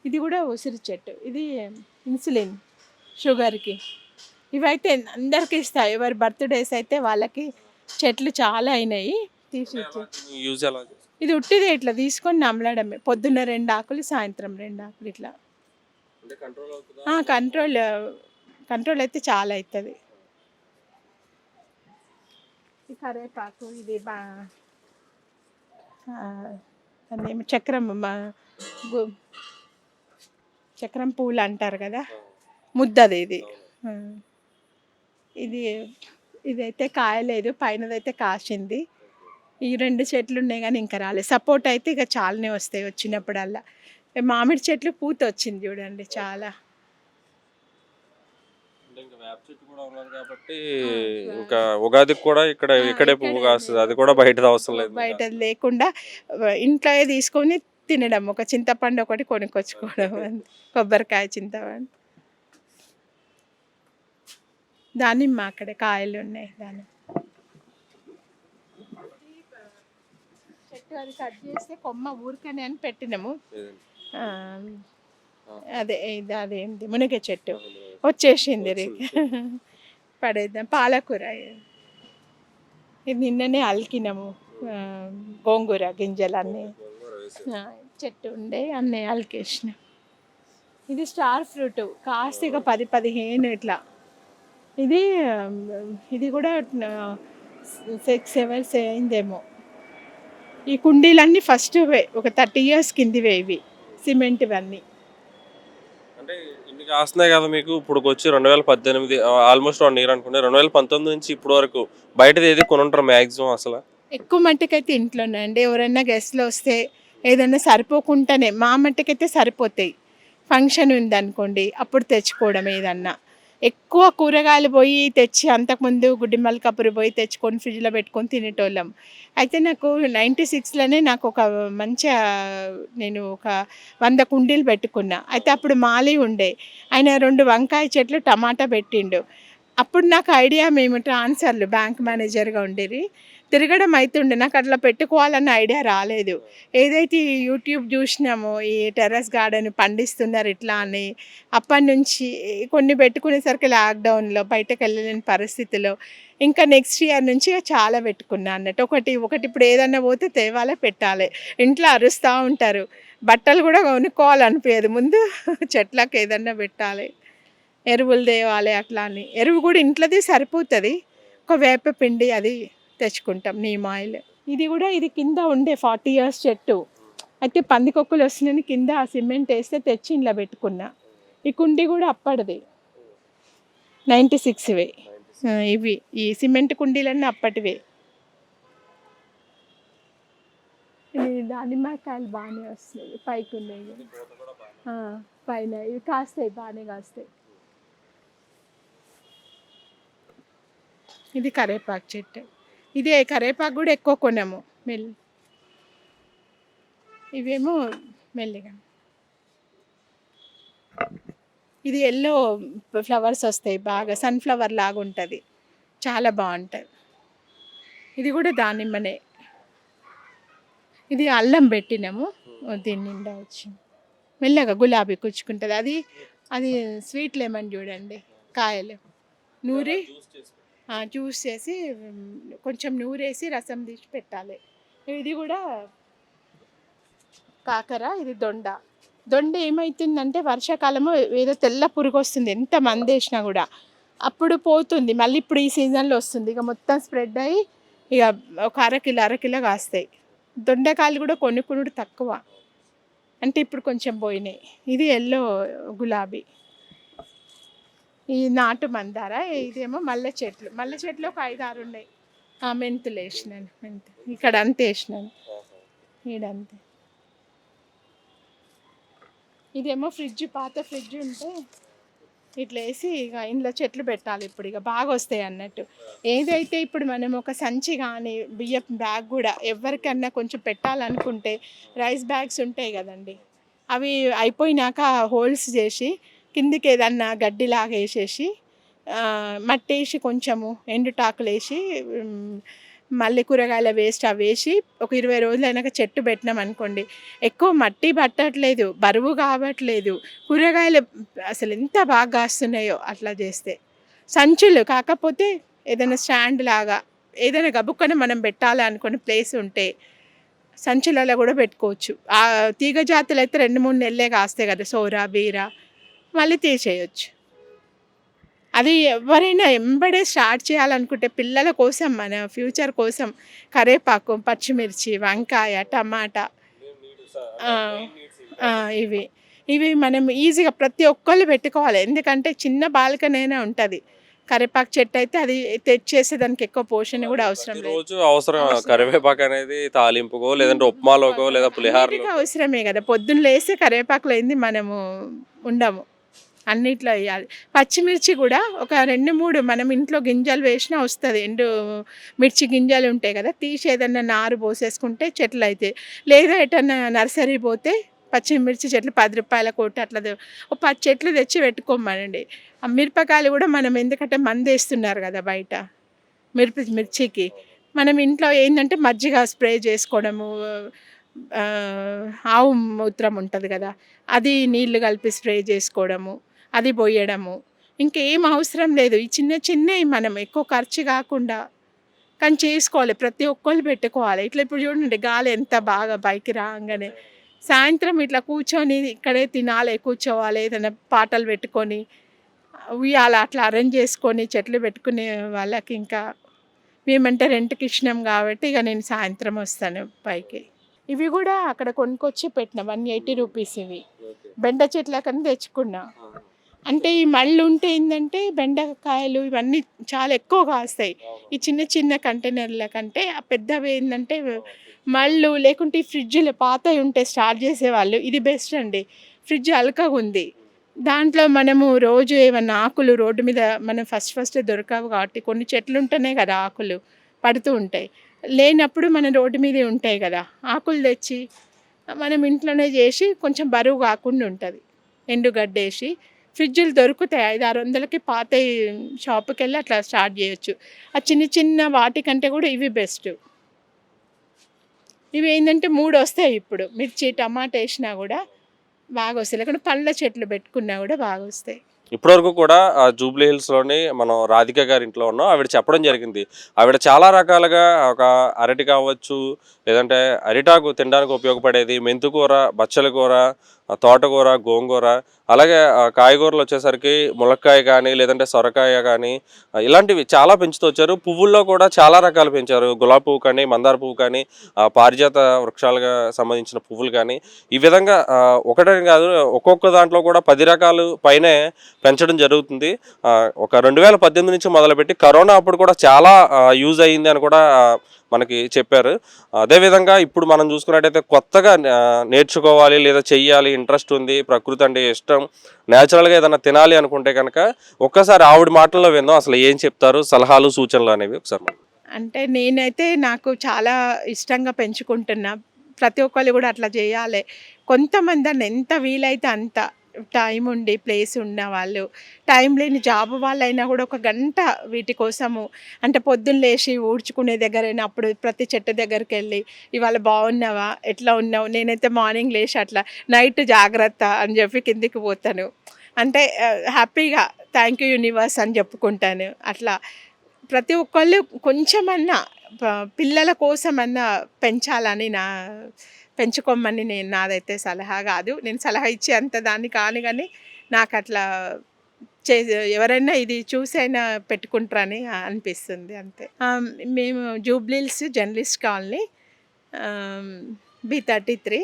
ఇది కూడా ఉసిరి చెట్టు, ఇది ఇన్సులిన్ షుగర్కి. ఇవైతే అందరికీ ఇస్తాయి, ఎవరి బర్త్డేస్ అయితే వాళ్ళకి చెట్లు చాలా అయినాయి తీసి ఇచ్చాయి. యూజ్ ఎలా చేస్తారు? ఇది ఉట్టిదే ఇట్లా తీసుకొని నమలడమే, పొద్దున్న 2 ఆకులు సాయంత్రం 2 ఆకులు ఇట్లా. అంటే కంట్రోల్ అవుతుందా? కంట్రోల్ అయితే చాలా అవుతుంది. ఈ కరేపాకు ఇది అదేమో చక్రం పూలు అంటారు కదా, ముద్దది ఇది. ఆ, ఇది ఇదైతే కాయలేదు, పైనదైతే కాసింది. ఈ 2 చెట్లు ఉన్నాయి కానీ ఇంకా రాలేదు. సపోర్ట్ అయితే ఇక చాలానే వస్తాయి వచ్చినప్పుడల్లా. మామిడి చెట్లు పూత వచ్చింది చూడండి చాలా. అంటే ఇంకా వేప చెట్టు కూడా ఉన్నది కాబట్టి ఇంకా ఉగాదికి కూడా ఇక్కడే పువ్వు కాస్తుంది, అది కూడా బయటది అవసరం లేదు. బయట లేకుండా ఇంట్లో తీసుకొని తినడం, ఒక చింతపండు ఒకటి కొనుక్కొచ్చుకోవడం అంతే. కొబ్బరికాయ, చింతపండు, దానిమ్మ అక్కడే కాయలు ఉన్నాయి. చెట్టు అది కట్ చేస్తే కొమ్మ ఊరికనే అని పెట్టినాము. అదేంటి మునగ చెట్టు వచ్చేసింది, పడేద్దాం. పాలకూర ఇది నిన్ననే అలికినాము, గోంగూర గింజలన్నీ చెట్టు ఉండే అన్నీ అలికేసినాం. ఇది స్టార్ ఫ్రూట్, కాస్త ఇక 10-15 ఇట్లా. ఇది కూడా 6 అవర్స్ అయిందేమో. ఈ కుండీలన్నీ ఫస్ట్ ఒక 30 years కిందివే ఇవి, సిమెంట్ ఇవన్నీ. అంటే ఇన్ని కాస్తున్నాయి కదా మీకు, ఇప్పుడు వచ్చి 2018 ఆల్మోస్ట్ 1 year అనుకుంటే, 2019 నుంచి ఇప్పటి వరకు బయటది ఏది కొనుంటారు మ్యాక్సిమం అసలు? ఎక్కువ మట్టుకైతే ఇంట్లోనే అండి. ఎవరైనా గెస్ట్లు వస్తే ఏదైనా సరిపోకుండానే, మా మట్టుకైతే సరిపోతాయి. ఫంక్షన్ ఉందనుకోండి అప్పుడు తెచ్చుకోవడం ఏదన్నా. ఎక్కువ కూరగాయలు పోయి తెచ్చి, అంతకుముందు గుడ్డిమల్ కపురు పోయి తెచ్చుకొని ఫ్రిడ్జ్లో పెట్టుకొని తినేటోళ్ళం. అయితే నాకు 96లోనే నాకు ఒక నేను ఒక 100 కుండీలు పెట్టుకున్నా. అయితే అప్పుడు మాలి ఉండే, ఆయన 2 వంకాయ చెట్లు, టమాటా పెట్టిండు. అప్పుడు నాకు ఐడియా, మేము ట్రాన్స్ఫర్లు బ్యాంక్ మేనేజర్గా ఉండేది, తిరగడం అవుతుండే, నాకు అట్లా పెట్టుకోవాలన్న ఐడియా రాలేదు. ఏదైతే ఈ యూట్యూబ్ చూసినామో, ఈ టెర్రస్ గార్డెన్ పండిస్తున్నారు ఇట్లా అని, అప్పటి నుంచి కొన్ని పెట్టుకునేసరికి లాక్డౌన్లో బయటకు వెళ్ళలేని పరిస్థితిలో ఇంకా నెక్స్ట్ ఇయర్ నుంచి చాలా పెట్టుకున్నా అన్నట్టు. ఒకటి ఇప్పుడు ఏదన్నా పోతే తేవాలే, పెట్టాలి. ఇంట్లో అరుస్తూ ఉంటారు, బట్టలు కూడా కొనుక్కోవాలనిపించదు, ముందు చెట్లకు ఏదన్నా పెట్టాలి, ఎరువులు తేవాలి అట్లా అని. ఎరువు కూడా ఇంట్లోది సరిపోతుంది, ఒక వేప పిండి అది తెచ్చుకుంటాం, నీమ్ ఆయిల్. ఇది కింద ఉండే 40 years చెట్టు. అయితే పందికొక్కులు వస్తున్నాయని కింద ఆ సిమెంట్ వేస్తే తెచ్చి ఇంట్లో పెట్టుకున్నా. ఈ కుండి కూడా అప్పటిది, 96వే ఇవి. ఈ సిమెంట్ కుండీలన్నీ అప్పటివే. ఇది దానిమ్మకాయలు బాగానే వస్తాయి, పైకి ఉన్నాయి పైన, ఇవి కాస్తాయి, బాగానే కాస్తాయి. ఇది కరేపాకు చెట్టు. ఇదే కరేపాకు కూడా ఎక్కువ కొనము, ఇవేమో మెల్లిగా. ఇది ఎల్లో ఫ్లవర్స్ వస్తాయి బాగా, సన్ఫ్లవర్ లాగా ఉంటుంది, చాలా బాగుంటుంది. ఇది కూడా దానిమ్మనే. ఇది అల్లం పెట్టినాము, దీని నిండా వచ్చింది. మెల్లగా గులాబీ కూర్చుకుంటుంది. అది స్వీట్ లెమన్ చూడండి, కాయలు నూరి జ్యూస్ చేసి కొంచెం నూరేసి రసం తీసి పెట్టాలి. ఇది కూడా కాకర, ఇది దొండ ఏమవుతుందంటే వర్షాకాలము ఏదో తెల్ల పురుగు వస్తుంది, ఎంత మంది వేసినా కూడా అప్పుడు పోతుంది, మళ్ళీ ఇప్పుడు ఈ సీజన్లో వస్తుంది. ఇక మొత్తం స్ప్రెడ్ అయ్యి ఇక ఒక అరకిలో కాస్తాయి. దొండకాయలు కూడా కొనుక్కునుడు తక్కువ, అంటే ఇప్పుడు కొంచెం పోయినాయి. ఇది ఎల్లో గులాబీ. ఈ నాటు మందార, ఇదేమో మల్లె చెట్లు ఒక 5-6 ఉన్నాయి. మెంతులు వేసినాను, ఇక్కడ అంతే వేసినాను, ఈడంతే. ఇదేమో పాత ఫ్రిడ్జ్ ఉంటే ఇట్లా వేసి ఇక ఇంట్లో చెట్లు పెట్టాలి. ఇప్పుడు ఇక బాగా వస్తాయి అన్నట్టు. ఏదైతే ఇప్పుడు మనం ఒక సంచి కానీ బియ్యం బ్యాగ్ కూడా ఎవరికన్నా కొంచెం పెట్టాలనుకుంటే రైస్ బ్యాగ్స్ ఉంటాయి కదండి, అవి అయిపోయినాక హోల్స్ చేసి కిందికి ఏదన్నా గడ్డిలాగా వేసేసి మట్టి వేసి కొంచెము ఎండుటాకులు వేసి మళ్ళీ కూరగాయల వేస్ట్ అవి వేసి ఒక 20 రోజులు అయినాక చెట్టు పెట్టినాం అనుకోండి, ఎక్కువ మట్టి పట్టట్లేదు, బరువు కావట్లేదు, కూరగాయలు అసలు ఎంత బాగా కాస్తున్నాయో అట్లా చేస్తే. సంచులు కాకపోతే ఏదైనా స్టాండ్ లాగా ఏదైనా గబుక్కన మనం పెట్టాలి అనుకునే ప్లేస్ ఉంటే సంచులలో కూడా పెట్టుకోవచ్చు. ఆ తీగ జాతులు అయితే 2-3 నెలలే కాస్తాయి కదా, సోరా బీర, మళ్ళీ తీసేయచ్చు. అది ఎవరైనా ఎంబడే స్టార్ట్ చేయాలనుకుంటే పిల్లల కోసం, మన ఫ్యూచర్ కోసం కరివేపాకు, పచ్చిమిర్చి, వంకాయ, టమాటా, ఆ, ఇవి ఇవి మనం ఈజీగా ప్రతి ఒక్కళ్ళు పెట్టుకోవాలి. ఎందుకంటే చిన్న బాల్కనైనా ఉంటుంది. కరివేపాకు చెట్టు అయితే అది తెచ్చేసే దానికి ఎక్కువ పోషణ కూడా అవసరం లేదు. రోజు అవసరం కరివేపాకు అనేది తాలింపుకో లేదంటే ఉప్మాలోకో లేదా పులిహారలో అవసరమే కదా. పొద్దున్న లేస్తే కరివేపాకు లేనిది మనము ఉండము, అన్నిట్లో వేయాలి. పచ్చిమిర్చి కూడా ఒక 2-3 మనం ఇంట్లో గింజలు వేసినా వస్తుంది. ఎండు మిర్చి గింజలు ఉంటాయి కదా, తీసి ఏదన్నా నారు పోసేసుకుంటే చెట్లు అవుతాయి. లేదా ఎటన్నా నర్సరీ పోతే పచ్చిమిర్చి చెట్లు 10 రూపాయల కోటి అట్లా ఒక 10 చెట్లు తెచ్చి పెట్టుకోమనండి. ఆ మిరపకాయలు కూడా మనం ఎందుకంటే మందు వేస్తున్నారు కదా బయట మిర్చికి, మనం ఇంట్లో ఏంటంటే మజ్జిగ స్ప్రే చేసుకోవడము, ఆవు మూత్రం ఉంటుంది కదా, అది నీళ్లు కలిపి స్ప్రే చేసుకోవడము, అది పోయడము, ఇంకేం అవసరం లేదు. ఈ చిన్న చిన్నవి మనం ఎక్కువ ఖర్చు కాకుండా కానీ చేసుకోవాలి, ప్రతి ఒక్కళ్ళు పెట్టుకోవాలి. ఇట్లా ఇప్పుడు చూడండి గాలి ఎంత బాగా పైకి రాగానే, సాయంత్రం ఇట్లా కూర్చొని ఇక్కడే తినాలి, కూర్చోవాలి, ఏదైనా పాటలు పెట్టుకొని ఉయ్యాల అట్లా అరేంజ్ చేసుకొని చెట్లు పెట్టుకునే వాళ్ళకి. ఇంకా మేమంటే రెంట్కి ఇచ్చినాం కాబట్టి ఇక నేను సాయంత్రం వస్తాను పైకి. ఇవి కూడా అక్కడ కొనుక్కొచ్చి పెట్టిన 180 రూపీస్. ఇవి బెండ చెట్ల కన్నా తెచ్చుకున్నా. అంటే ఈ మళ్ళు ఉంటే ఏంటంటే బెండకాయలు ఇవన్నీ చాలా ఎక్కువ కాస్తాయి ఈ చిన్న చిన్న కంటైనర్ల కంటే. ఆ పెద్దవి ఏంటంటే మళ్ళు లేకుంటే ఈ ఫ్రిడ్జ్లో పాతవి ఉంటే స్టార్ట్ చేసేవాళ్ళు, ఇది బెస్ట్ అండి. ఫ్రిడ్జ్ అలకగా ఉంది, దాంట్లో మనము రోజు ఏమన్నా ఆకులు రోడ్డు మీద మనం ఫస్ట్ దొరకవు కాబట్టి కొన్ని చెట్లు ఉంటేనే కదా ఆకులు పడుతూ ఉంటాయి, లేనప్పుడు మన రోడ్డు మీదే ఉంటాయి కదా, ఆకులు తెచ్చి మనం ఇంట్లోనే చేసి కొంచెం బరువు కాకుండా ఉంటుంది. ఎండుగడ్డేసి ఫ్రిడ్జులు దొరుకుతాయి 500-600కి, పాత షాపుకి వెళ్ళి అట్లా స్టార్ట్ చేయొచ్చు. ఆ చిన్న చిన్న వాటికంటే కూడా ఇవి బెస్ట్. ఇవి ఏంటంటే 3 వస్తాయి. ఇప్పుడు మిర్చి టమాటా వేసినా కూడా బాగా వస్తాయి, లేకుంటే పండ్ల చెట్లు పెట్టుకున్నా కూడా బాగా వస్తాయి. ఇప్పటివరకు కూడా జూబ్లీ హిల్స్లోని మనం రాధిక గారి ఇంట్లో ఉన్నాం. ఆవిడ చెప్పడం జరిగింది, ఆవిడ చాలా రకాలుగా ఒక అరటి కావచ్చు, లేదంటే అరిటాకు తినడానికి ఉపయోగపడేది, మెంతుకూర, బచ్చల కూర, తోటకూర, గోంగూర, అలాగే కాయగూరలు వచ్చేసరికి ములక్కాయ కానీ లేదంటే సొరకాయ కానీ ఇలాంటివి చాలా పెంచుతూ వచ్చారు. పువ్వుల్లో కూడా చాలా రకాలు పెంచారు, గులాబీ పువ్వు కానీ, మందార పువ్వు కానీ, పారిజాత వృక్షాలుగా సంబంధించిన పువ్వులు కానీ. ఈ విధంగా ఒకటే కాదు, ఒక్కొక్క దాంట్లో కూడా 10 రకాలు పైనే పెంచడం జరుగుతుంది. ఒక 2018 నుంచి మొదలుపెట్టి కరోనా అప్పుడు కూడా చాలా యూజ్ అయ్యింది అని కూడా మనకి చెప్పారు. అదేవిధంగా ఇప్పుడు మనం చూసుకున్నట్టయితే కొత్తగా నేర్చుకోవాలి లేదా చెయ్యాలి ఇంట్రెస్ట్ ఉంది, ప్రకృతి అంటే ఇష్టం, న్యాచురల్గా ఏదైనా తినాలి అనుకుంటే కనుక ఒక్కసారి ఆవిడ మాటల్లో విందాం అసలు ఏం చెప్తారు, సలహాలు సూచనలు అనేవి ఒకసారి. అంటే నేనైతే నాకు చాలా ఇష్టంగా పెంచుకుంటున్నా, ప్రతి ఒక్కళ్ళు కూడా అట్లా చేయాలి. కొంతమంది అని ఎంత వీలైతే అంత టైం ఉండి ప్లేస్ ఉన్న వాళ్ళు, టైం లేని జాబ్ వాళ్ళైనా కూడా ఒక గంట వీటి కోసము, అంటే పొద్దున్న లేచి ఊడ్చుకునే దగ్గరైనా అప్పుడు ప్రతి చెట్టు దగ్గరికి వెళ్ళి ఇవాళ బాగున్నావా, ఎట్లా ఉన్నావు, నేనైతే మార్నింగ్ లేచి అట్లా నైట్ జాగ్రత్త అని చెప్పి కిందికి పోతాను. అంటే హ్యాపీగా థ్యాంక్ యూ యూనివర్స్ అని చెప్పుకుంటాను. అట్లా ప్రతి ఒక్కళ్ళు కొంచెమన్నా పిల్లల కోసమన్నా పెంచాలని పెంచుకోమని నాదైతే సలహా కాదు. నేను సలహా ఇచ్చే అంత దాన్ని కాను, కానీ నాకు అట్లా ఎవరైనా ఇది చూసైనా పెట్టుకుంటారని అనిపిస్తుంది అంతే. మేము Jubilee Hills journalist colony, B33,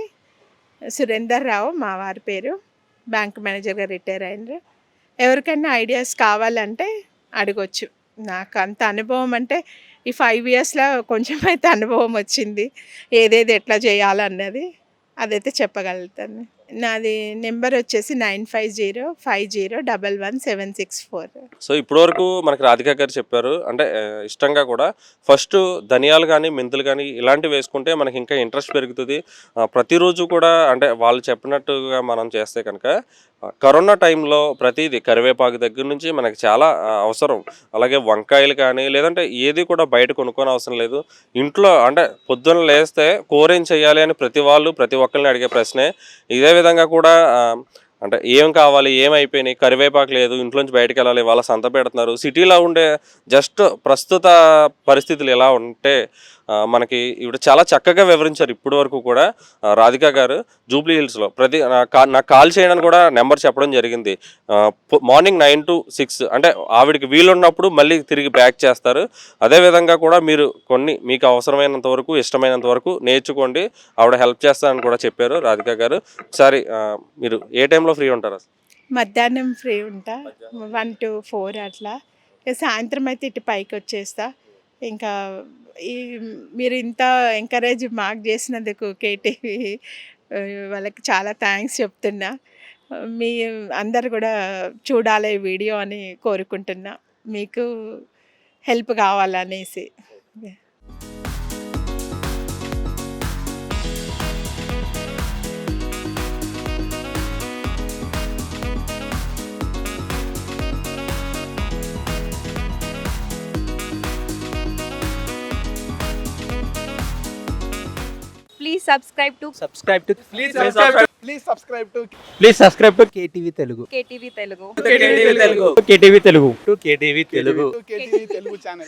Surender రావు మా వారి పేరు, బ్యాంక్ మేనేజర్గా రిటైర్ అయినారు. ఎవరికైనా ఐడియాస్ కావాలంటే అడగొచ్చు. నాకు అంత అనుభవం అంటే ఈ 5 ఇయర్స్లో కొంచెం అయితే అనుభవం వచ్చింది, ఏదేది ఎట్లా చేయాలన్నది అదైతే చెప్పగలుగుతాను. నాది నెంబర్ వచ్చేసి 9505011764. సో ఇప్పటివరకు మనకి రాధిక గారు చెప్పారు అంటే ఇష్టంగా కూడా ఫస్ట్ ధనియాలు కానీ మెంతులు కానీ ఇలాంటివి వేసుకుంటే మనకి ఇంకా ఇంట్రెస్ట్ పెరుగుతుంది. ప్రతిరోజు కూడా అంటే వాళ్ళు చెప్పినట్టుగా మనం చేస్తే కనుక కరోనా టైంలో ప్రతిదీ కరివేపాకు దగ్గర నుంచి మనకి చాలా అవసరం. అలాగే వంకాయలు కానీ లేదంటే ఏది కూడా బయట కొనుక్కోని అవసరం లేదు. ఇంట్లో అంటే పొద్దున్న లేస్తే కూర ఏం చేయాలి అని ప్రతి ఒక్కరిని అడిగే ప్రశ్నే. ఇదే విధంగా కూడా అంటే ఏం కావాలి, ఏమైపోయినాయి, కరివేపాకు లేదు, ఇంట్లోంచి బయటకు వెళ్ళాలి, వాళ్ళ సంత పెడుతున్నారు. సిటీలో ఉండే జస్ట్ ప్రస్తుత పరిస్థితులు ఎలా ఉంటే మనకి ఇప్పుడు చాలా చక్కగా వివరించారు ఇప్పటి వరకు కూడా రాధిక గారు. జూబ్లీ హిల్స్లో నాకు కాల్ చేయడానికి కూడా నెంబర్ చెప్పడం జరిగింది. మార్నింగ్ 9 to 6 అంటే ఆవిడకి వీలున్నప్పుడు మళ్ళీ తిరిగి బ్యాక్ చేస్తారు. అదేవిధంగా కూడా మీరు కొన్ని మీకు అవసరమైనంత వరకు ఇష్టమైనంత వరకు నేర్చుకోండి, ఆవిడ హెల్ప్ చేస్తారని కూడా చెప్పారు రాధిక గారు. ఒకసారి మీరు ఏ టైంలో ఫ్రీ ఉంటారు? మధ్యాహ్నం ఫ్రీ ఉంటా 1 to 4 అట్లా. సాయంత్రం అయితే ఇటు పైకి వచ్చేస్తా. ఇంకా ఈ మీరు ఇంత ఎంకరేజ్ మాకు చేసినందుకు కేటీవీ వాళ్ళకి చాలా థ్యాంక్స్ చెప్తున్నా. మీ అందరు కూడా చూడాలి ఈ వీడియో అని కోరుకుంటున్నా, మీకు help కావాలనేసి. Please subscribe to KTV Telugu. KTV Telugu. KTV Telugu channel.